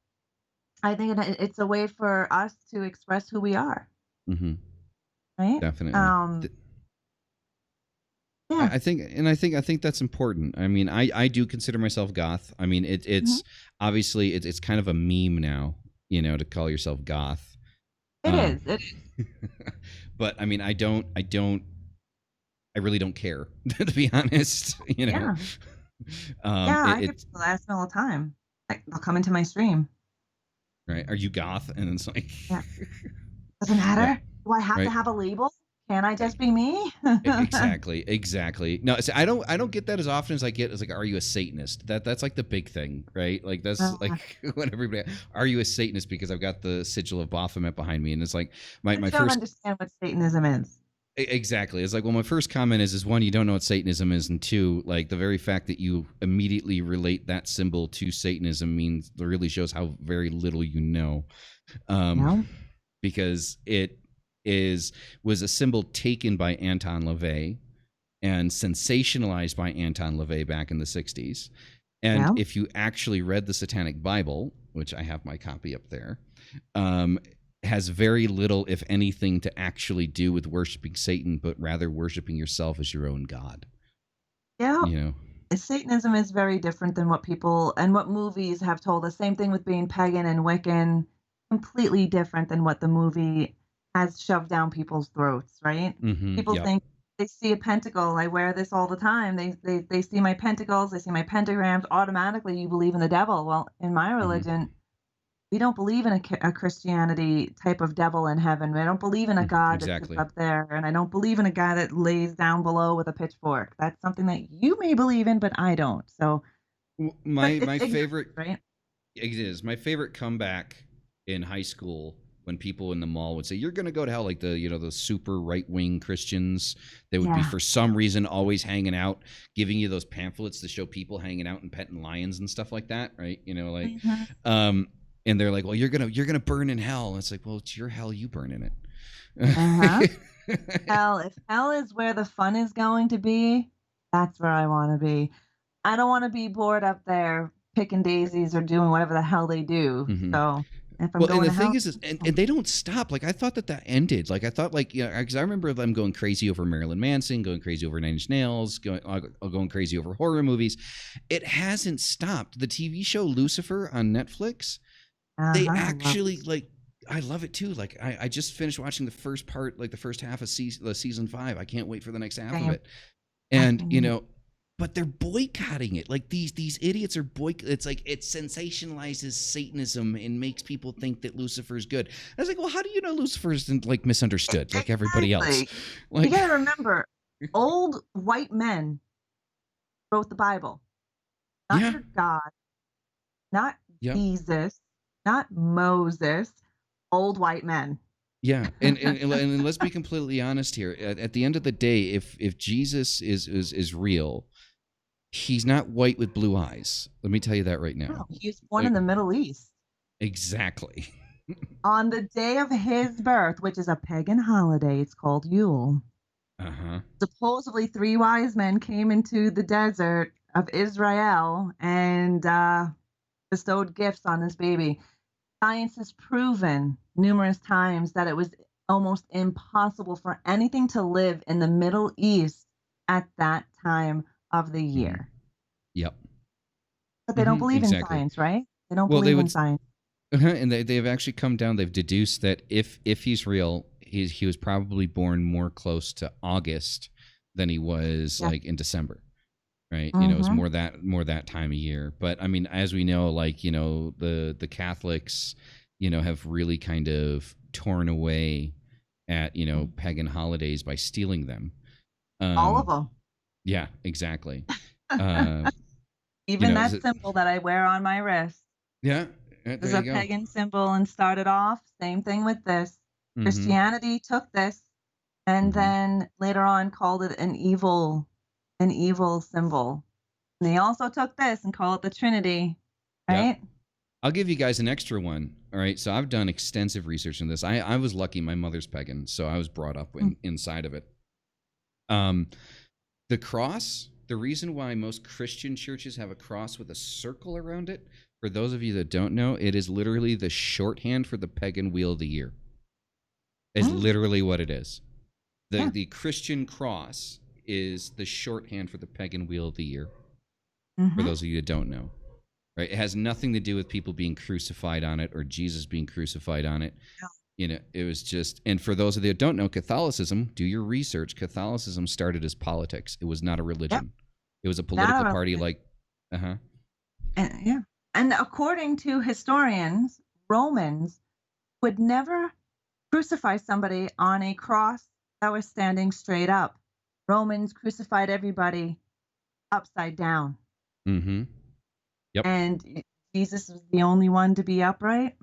I think it's a way for us to express who we are, Mm-hmm. right? Definitely. Um, yeah. I think that's important. I mean, I do consider myself goth. I mean, Mhm. it's obviously it's kind of a meme now, to call yourself goth. It Um, is. It is. but I mean, I really don't care to be honest. Yeah. Yeah. I get It people ask me all the time. Like, they'll come into my stream. right. Are you goth? And it's like, Yeah. Does it yeah, matter? Do I have to right. have a label? Can I just be me? Exactly, exactly. No, see, I don't get that as often as I get as like, are you a Satanist? That's like the big thing, right? Like that's Uh, like when everybody, are you a Satanist? Because I've got the sigil of Baphomet behind me, and it's like my 'Cause my you don't first understand what Satanism is. exactly. It's like, well, my first comment is one, you don't know what Satanism is, and two, like the very fact that you immediately relate that symbol to Satanism means really shows how very little you know. Um, No. because it is was a symbol taken by Anton LaVey and sensationalized by Anton LaVey back in the 60s. And Yeah. if you actually read the Satanic Bible, which I have my copy up there, um, has very little, if anything, to actually do with worshiping Satan, but rather worshiping yourself as your own God. Yeah. You know? Satanism is very different than what people and what movies have told us. Same thing with being pagan and Wiccan, completely different than what the movie has shoved down people's throats, right? Mm-hmm. People Yep. think they see a pentacle. I wear this all the time. They see my pentacles, they see my pentagrams, automatically you believe in the devil. Well, in my Mm-hmm. religion, we don't believe in a Christianity type of devil in heaven. I don't believe in a God that sits Exactly. up there, and I don't believe in a guy that lays down below with a pitchfork. That's something that you may believe in, but I don't. So, but My it's my ignorance, favorite right? it is my favorite comeback in high school when people in the mall would say you're going to go to hell, like the super right-wing Christians. They would be Yeah. for some reason always hanging out, giving you those pamphlets to show people hanging out and petting lions and stuff like that, right? Like Mhm. um and they're like, well, you're gonna burn in hell. And it's like, well, it's your hell, you burn in Uh-huh. it. Hell, if hell is where the fun is going to be, that's where I wanna be. I don't wanna be bored up there picking daisies or doing whatever the hell they do. Hmm. So, if I'm Well, and going the to thing hell, is and they don't stop. Like I thought that ended. Like I thought, like because I remember them going crazy over Marilyn Manson, going crazy over Nine Inch Nails, going crazy over horror movies. It hasn't stopped. The TV show Lucifer on Netflix, they uh-huh, I love actually this. like. I love it too. Like I just finished watching the first part, like the first half of season 5. I can't wait for the next half of Same. it. I And can't even. but they're boycotting it. Like these idiots are it's like it sensationalizes Satanism and makes people think that Lucifer's good. I was like, well, how do you know Lucifer's like misunderstood like everybody else? Exactly. You Like gotta remember, old white men wrote the Bible, not yeah, your God, not yep. Jesus, not Moses, old white men. Yeah, and let's be completely honest here. At the end of the day, if Jesus is real, he's not white with blue eyes. Let me tell you that right now. No, he was born in Like the Middle East. exactly. On the day of his birth, which is a pagan holiday, it's called Yule. Uh huh. Supposedly, 3 wise men came into the desert of Israel and bestowed gifts on this baby. Science has proven numerous times that it was almost impossible for anything to live in the Middle East at that time of the Hmm. year. Yep. But they don't Hmm. believe in Exactly. science, right? They don't Well, they believe in would, science. and they've actually come down. They've deduced that if he's real, he was probably born more close to August than he was Yeah. like in December, right? It was Mhm. more that time of year. But I mean, as we know, like the Catholics, have really kind of torn away at pagan holidays by stealing them. All of Um, them. yeah, exactly. Uh, Even is that it, symbol that I wear on my wrist yeah, is there a you go. pagan symbol and started off same thing with this. Mm-hmm. Christianity took this and Mm-hmm. then later on called it an evil symbol. And they also took this and call it the Trinity, Yep. right? I'll give you guys an extra one. All right. So I've done extensive research in this. I was lucky. My mother's pagan, so I was brought up Mm. inside of it. Um, the cross. The reason why most Christian churches have a cross with a circle around it, for those of you that don't know, it is literally the shorthand for the pagan wheel of the year. Is Mm. literally what it is. The Yeah. the Christian cross is the shorthand for the pagan wheel of the year. For Mhm. those of you that don't know, right? It has nothing to do with people being crucified on it or Jesus being crucified on it. It was just, and for those of you that don't know, Catholicism, do your research. Catholicism started as politics. It was not a Yep. religion. It was a Not political a party religion. like, uh huh. And yeah. And according to historians, Romans would never crucify somebody on a cross that was standing straight up. Romans crucified everybody upside down. Mm hmm. Yep. And Jesus was the only one to be upright.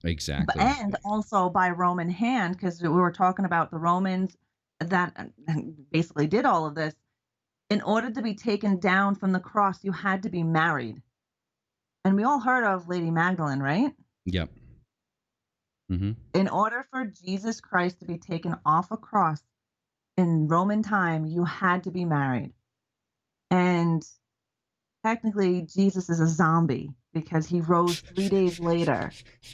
But Exactly. and also by Roman hand, because we were talking about the Romans that basically did all of this. In order to be taken down from the cross, you had to be married. And we all heard of Lady Magdalene, right? Yep. Mm hmm. In order for Jesus Christ to be taken off a cross in Roman time, you had to be married. And technically, Jesus is a zombie because he rose 3 days later.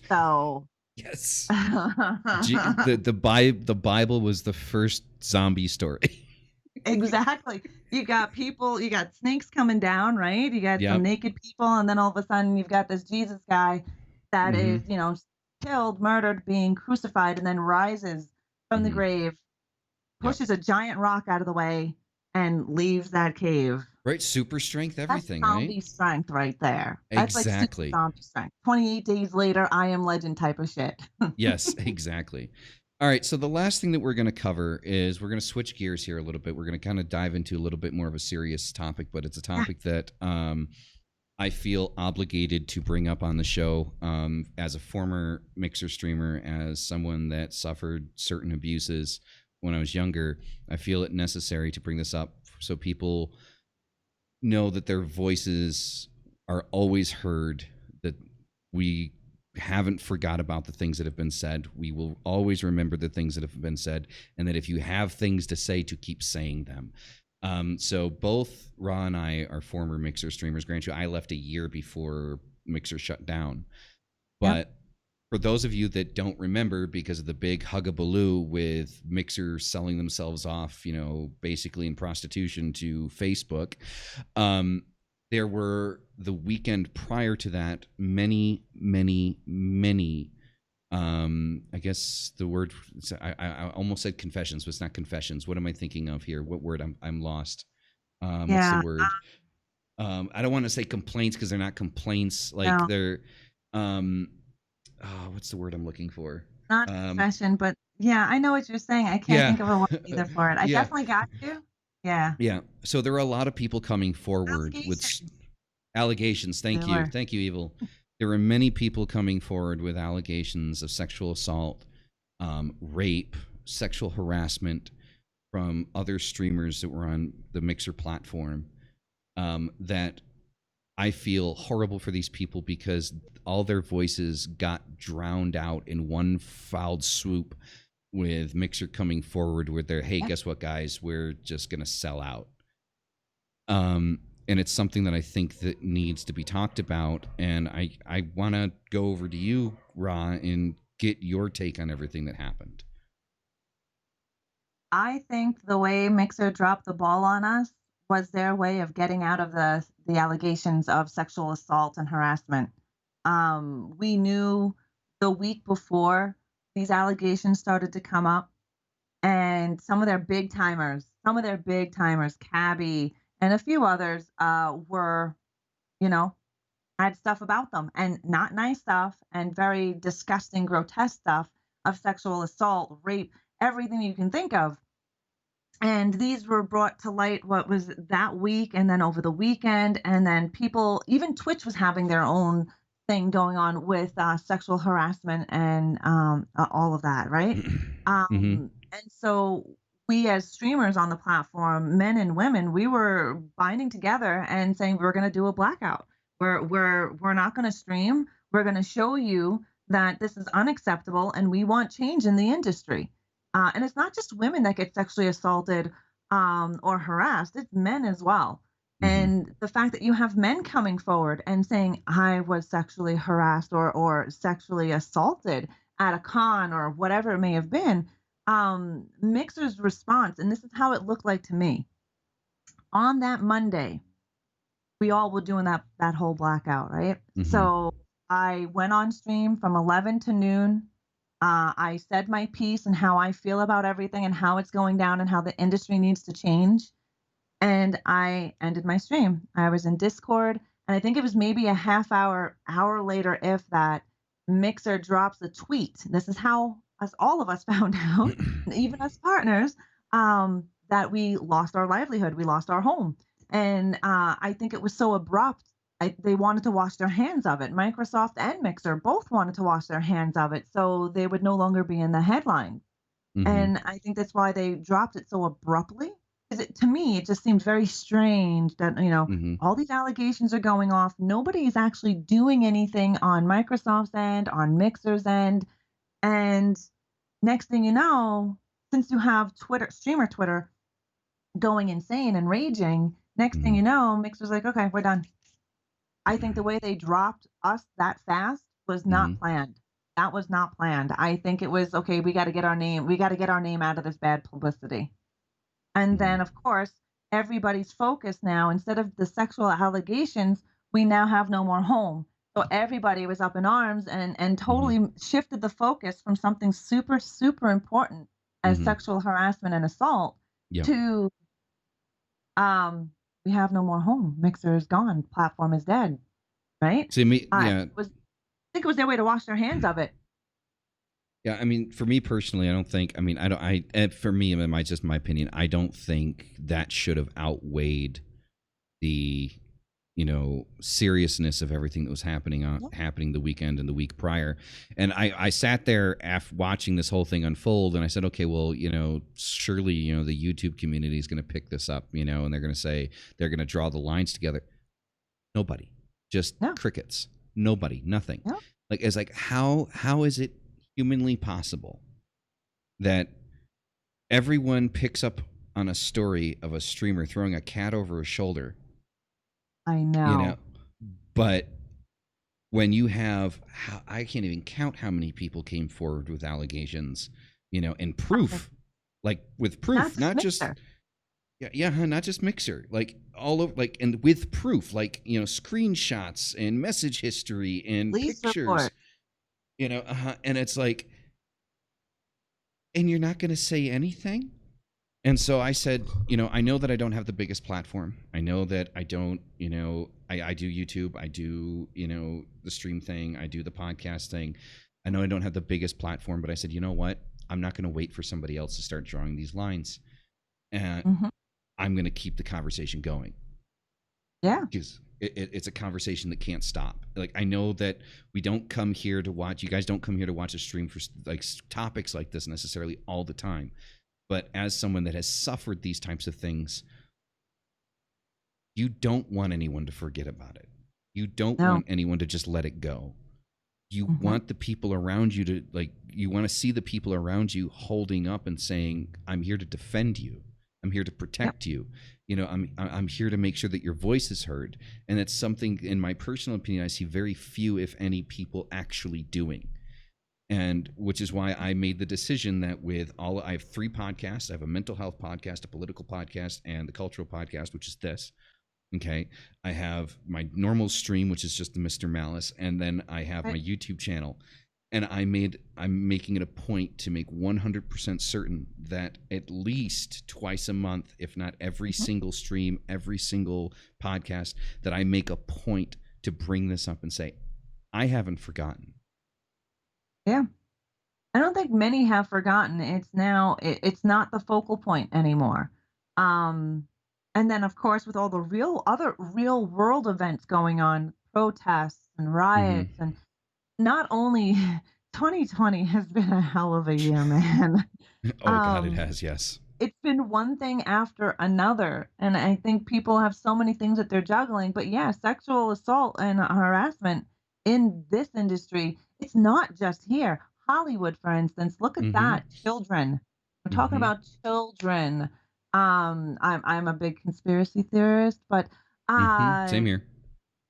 So, Yes. The Bible was the first zombie story. exactly. You got people, you got snakes coming down, right? You got some Yep. naked people, and then all of a sudden you've got this Jesus guy that Mm hmm. is, killed, murdered, being crucified, and then rises from the Mm hmm. grave, Yep. pushes a giant rock out of the way, and leaves that cave. Right, super strength, That's everything, right? zombie strength right there. That's like super Exactly. zombie strength. 28 days later, I am legend type of shit. Yes, exactly. All right, so the last thing that we're going to cover is we're going to switch gears here a little bit. We're going to kind of dive into a little bit more of a serious topic, but it's a Yeah. topic that I feel obligated to bring up on the show as a former mixer streamer, as someone that suffered certain abuses when I was younger. I feel it necessary to bring this up so people know that their voices are always heard, that we haven't forgot about the things that have been said. We will always remember the things that have been said, and that if you have things to say, to keep saying them. So both Ra and I are former Mixer streamers. Grant you, I left a year before Mixer shut down. Yep. But for those of you that don't remember, because of the big hugabaloo with Mixer selling themselves off, basically in prostitution to Facebook, there were, the weekend prior to that, many, many, many. I guess the word, I almost said confessions, but it's not confessions. What am I thinking of here? What word? I'm lost. What's the Yeah. word? I don't want to say complaints because they're not complaints. Like No, they're, what's the word I'm looking for? not Um, confession, but yeah, I know what you're saying. I can't yeah, think of a word either for it. I yeah, definitely got you. Yeah. yeah. So there are a lot of people coming forward with Allegations. allegations. There Thank were. you, Evil. There were many people coming forward with allegations of sexual assault, rape, sexual harassment from other streamers that were on the Mixer platform. That I feel horrible for these people because all their voices got drowned out in one foul swoop with Mixer coming forward with their, hey, Yeah. guess what, guys, we're just gonna sell out. And it's something that I think that needs to be talked about. And I want to go over to you, Ra, and get your take on everything that happened. I think the way Mixer dropped the ball on us was their way of getting out of the allegations of sexual assault and harassment. We knew the week before these allegations started to come up, and some of their big timers, Cabby and a few others, were, you know, had stuff about them, and not nice stuff, and very disgusting, grotesque stuff of sexual assault, rape, everything you can think of. And these were brought to light what was that week and then over the weekend. And then people, even Twitch was having their own thing going on with sexual harassment and all of that, right? Mm-hmm. And so we as streamers on the platform, men and women, we were binding together and saying we're going to do a blackout. We're not going to stream. We're going to show you that this is unacceptable and we want change in the industry. And it's not just women that get sexually assaulted or harassed, it's men as well. Mm-hmm. And the fact that you have men coming forward and saying, I was sexually harassed or sexually assaulted at a con or whatever it may have been, Mixer's response, and this is how it looked like to me. On that Monday, we all were doing that whole blackout, right? Mm-hmm. So I went on stream from 11 to noon. I said my piece and how I feel about everything and how it's going down and how the industry needs to change. And I ended my stream. I was in Discord, and I think it was maybe a hour later, if that, Mixer drops a tweet. This is how us all of us found out, even us partners, that we lost our livelihood, we lost our home, and I think it was so abrupt. They wanted to wash their hands of it. Microsoft and Mixer both wanted to wash their hands of it, so they would no longer be in the headlines. Mm-hmm. And I think that's why they dropped it so abruptly. Because to me, it just seemed very strange that, Mm-hmm. all these allegations are going off. Nobody is actually doing anything on Microsoft's end, on Mixer's end. And next thing you know, since you have Twitter, streamer Twitter going insane and raging, next thing Mm-hmm. you know, Mixer's like, okay, we're done. I think the way they dropped us that fast was Mm-hmm. not planned. That was not planned. I think it was okay. We got to get our name out of this bad publicity. And Mm-hmm. then, of course, everybody's focus now, instead of the sexual allegations, we now have no more home. So everybody was up in arms and Mm-hmm. totally shifted the focus from something super, super important as Mm-hmm. sexual harassment and assault Yep. to um, we have no more home. Mixer is gone. Platform is dead. Right? See me, I yeah. was I think it was their way to wash their hands of it. Yeah, I mean, for me personally, I don't think. I mean, I don't. For me, my just my opinion. I don't think that should have outweighed the, seriousness of everything that was happening the weekend and the week prior. And I sat there after watching this whole thing unfold, and I said, okay, well, surely the YouTube community is going to pick this up, and they're going to say they're going to draw the lines together. Nobody, just No, crickets. Nobody, nothing. no, Like it's like how is it humanly possible that everyone picks up on a story of a streamer throwing a cat over his shoulder, I you know, know. but when you have, I can't even count how many people came forward with allegations, and Like, proof, like with not proof, just not just, Mixer. not just Mixer, like all of, like, and with proof, like, screenshots and message history and Police pictures, report. and it's like, and you're not going to say anything. And so I said, I know that I don't have the biggest platform. I know that I don't, I do YouTube, I do, the stream thing, I do the podcast thing. I know I don't have the biggest platform, but I said, you know what? I'm not going to wait for somebody else to start drawing these lines. And Mhm. I'm going to keep the conversation going, Yeah. because it's a conversation that can't stop. Like, I know that we don't come here to watch, you guys don't come here to watch a stream for like topics like this necessarily all the time. But as someone that has suffered these types of things, you don't want anyone to forget about it. You don't No. want anyone to just let it go. You Mhm. want the people around you to, like, you want to see the people around you holding up and saying, I'm here to defend you. I'm here to Yep. protect you. I'm here to make sure that your voice is heard. And that's something, in my personal opinion, I see very few, if any, people actually doing. And which is why I made the decision that I have 3 podcasts. I have a mental health podcast, a political podcast, and the cultural podcast, which is this. Okay. I have my normal stream, which is just the Mr. Malice, and then I have my Right. YouTube channel. And I'm making it a point to make 100% certain that at least twice a month, if not every Mhm. single stream, every single podcast, that I make a point to bring this up and say, I haven't forgotten. Yeah. I don't think many have forgotten. It's not the focal point anymore. Um, and then of course with all the other real world events going on, protests and Mm-hmm. riots, and not only 2020 has been a hell of a year, man. Oh God, it Um, has. Yes. it's been one thing after another, and I think people have so many things that they're juggling. But yeah, sexual assault and harassment in this industry, it's not just here. Hollywood, for instance, look at Mm-hmm. that. Children. We're talking Mm-hmm. about children. I'm a big conspiracy theorist, but Mm-hmm. Same here.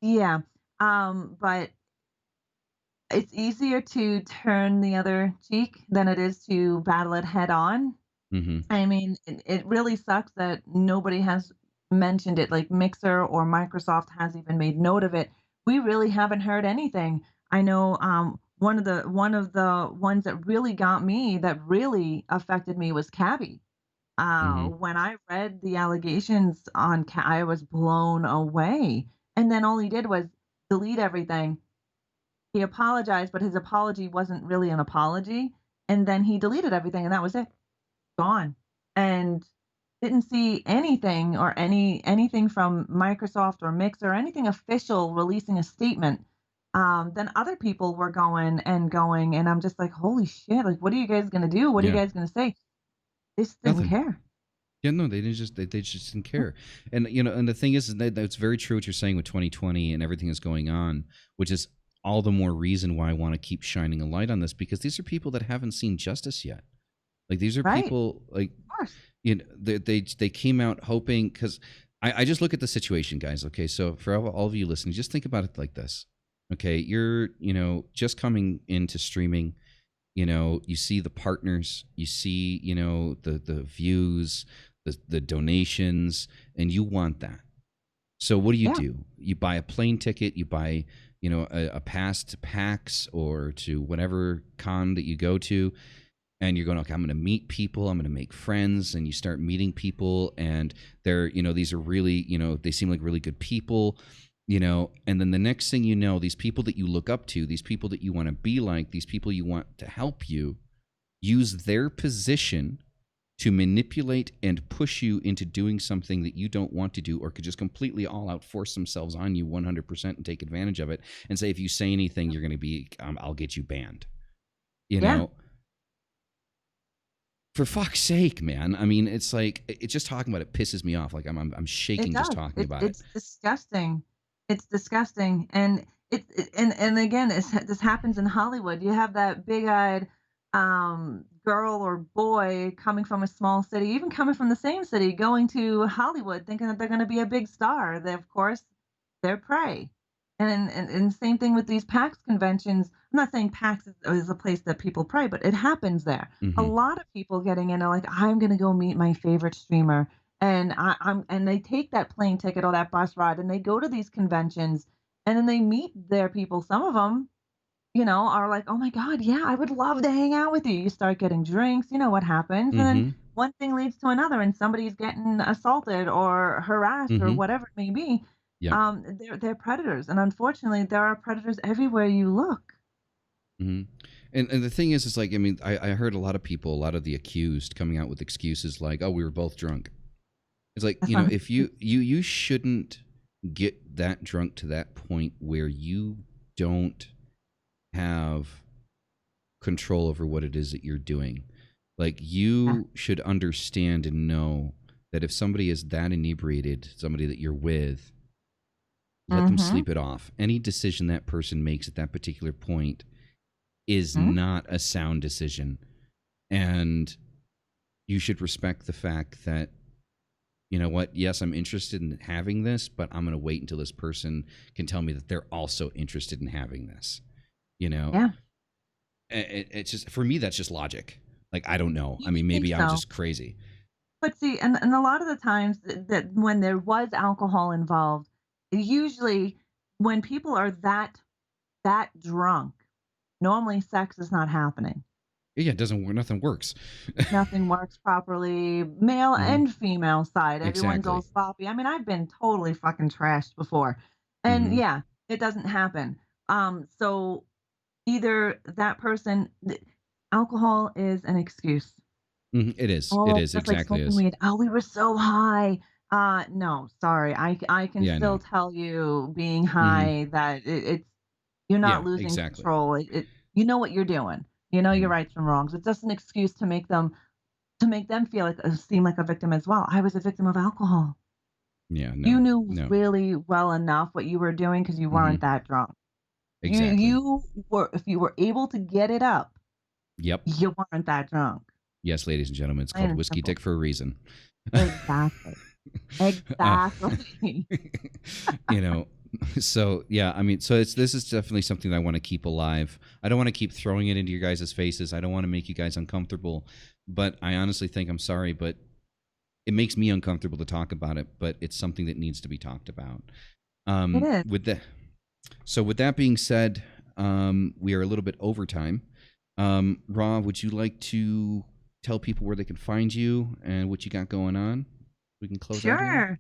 yeah. But it's easier to turn the other cheek than it is to battle it head on. Mm-hmm. I mean, it really sucks that nobody has mentioned it, like Mixer or Microsoft has even made note of it. We really haven't heard anything. I know one of the ones that really got me, that really affected me, was Cabby. Mm-hmm. When I read the allegations on I was blown away. And then all he did was delete everything. He apologized, but his apology wasn't really an apology. And then he deleted everything, and that was it, gone. And didn't see anything or anything from Microsoft or Mix or anything official releasing a statement. Then other people were going and going, and I'm just like, holy shit! Like, what are you guys gonna do? What are you Yeah. guys gonna say? They just didn't Nothing. care. Yeah, no, they just didn't Mm. care. And and the thing is that that's very true what you're saying with 2020 and everything that's going on, which is all the more reason why I want to keep shining a light on this, because these are people that haven't seen justice yet. Like, these are Right? people, like, Of course. they came out hoping, because I just look at the situation, guys. Okay, so for all of you listening, just think about it like this. Okay, you're just coming into streaming. You see the partners, you see the views, the donations, and you want that. So what Yeah. do? You buy a plane ticket, you buy a pass to PAX or to whatever con that you go to, and you're going, okay, I'm going to meet people, I'm going to make friends, and you start meeting people, and they're, these are really, they seem like really good people, and then the next thing you know, these people that you look up to, these people that you want to be like, these people you want to help you, use their position to manipulate and push you into doing something that you don't want to do, or could just completely all out force themselves on you 100% and take advantage of it and say, if you say anything, you're going to be, I'll get you banned. Yeah. For fuck's sake, man. I mean, it's like, it's just talking about it pisses me off. Like I'm shaking just talking about it. It's disgusting. It's disgusting, and and again, this happens in Hollywood. You have that big-eyed girl or boy coming from a small city, even coming from the same city, going to Hollywood, thinking that they're going to be a big star. They, of course, they're prey. And same thing with these PAX conventions. I'm not saying PAX is a place that people pray, but it happens there. A Mm-hmm. lot of people getting in are like, I'm going to go meet my favorite streamer, and and they take that plane ticket or that bus ride, and they go to these conventions, and then they meet their people. Some of them, are like, oh my god, yeah, I would love to hang out with you. You start getting drinks, you know what happens, and then Mm-hmm. one thing leads to another, and somebody's getting assaulted or harassed or Mm-hmm. whatever it may be. Yep. They're predators, and unfortunately, there are predators everywhere you look. Mm-hmm. And the thing is like, I mean, I heard a lot of people, a lot of the accused coming out with excuses like, oh, we were both drunk. It's like, That's not. if you shouldn't get that drunk to that point where you don't have control over what it is that you're doing. Like, Yeah. you should understand and know that if somebody is that inebriated, somebody that you're with, let them Mm-hmm. sleep it off. Any decision that person makes at that particular point is Mm-hmm. not a sound decision. And you should respect the fact that, you know what, yes, I'm interested in having this, but I'm going to wait until this person can tell me that they're also interested in having this. You know, Yeah. it's just, for me, that's just logic. Like, I don't know. I You would mean, think maybe I'm so. just crazy. But see, and a lot of the times that when there was alcohol involved, usually when people are that drunk, normally sex is not happening. Yeah, it doesn't work. Nothing works. Nothing works properly, male Hmm. and female side. Everyone's all Exactly. sloppy. I mean, I've been totally fucking trashed before. And Hmm. yeah, it doesn't happen. So either that person alcohol is an excuse. Hmm. It is. It Oh, is. just like Exactly smoking is. weed. Oh, we were so high. No, sorry. I can Yeah, I still know. tell you being Hmm. high that it's you're not Yeah, losing exactly. control. You know what you're doing. You know your Hmm. rights from wrongs. It's just an excuse to make them feel like seem like a victim as well. I was a victim of alcohol. Yeah, You no, knew no. really well enough what you were doing because you Hmm. weren't that drunk. Exactly. You were if you were able to get it up, Yep. you weren't that drunk. Yes, ladies and gentlemen, it's Plain called and whiskey simple. dick for a reason. Exactly. uh, Exactly. you know, so yeah, I mean, so this is definitely something that I want to keep alive. I don't want to keep throwing it into your guys' faces. I don't want to make you guys uncomfortable, but I honestly think, I'm sorry, but it makes me uncomfortable to talk about it. But it's something that needs to be talked about. It is. With that, so with that being said, we are a little bit over time. Rob, would you like to tell people where they can find you and what you got going on? We can close out here. Sure.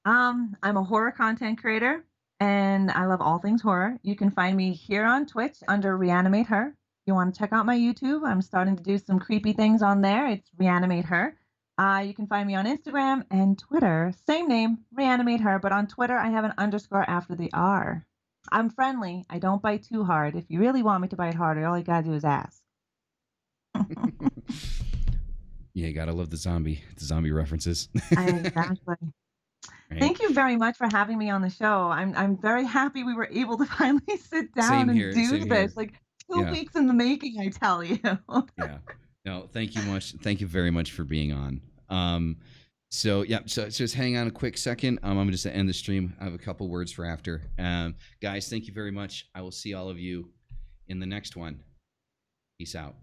I'm a horror content creator and I love all things horror. You can find me here on Twitch under Reanimate Her. If you want to check out my YouTube, I'm starting to do some creepy things on there. It's Reanimate Her. You can find me on Instagram and Twitter. Same name, Reanimate Her, but on Twitter I have an underscore after the R. I'm friendly. I don't bite too hard. If you really want me to bite harder, all you gotta do is ask. Yeah, you gotta love the zombie references. Exactly. Right? Thank you very much for having me on the show. I'm very happy we were able to finally sit Same down and here. do Same this. here. Like 2 Yeah. weeks in the making, I tell you. Yeah. No, thank you much. Thank you very much for being on. So yeah, so just hang on a quick second. I'm just gonna end the stream. I have a couple words for after. Guys, thank you very much. I will see all of you in the next one. Peace out.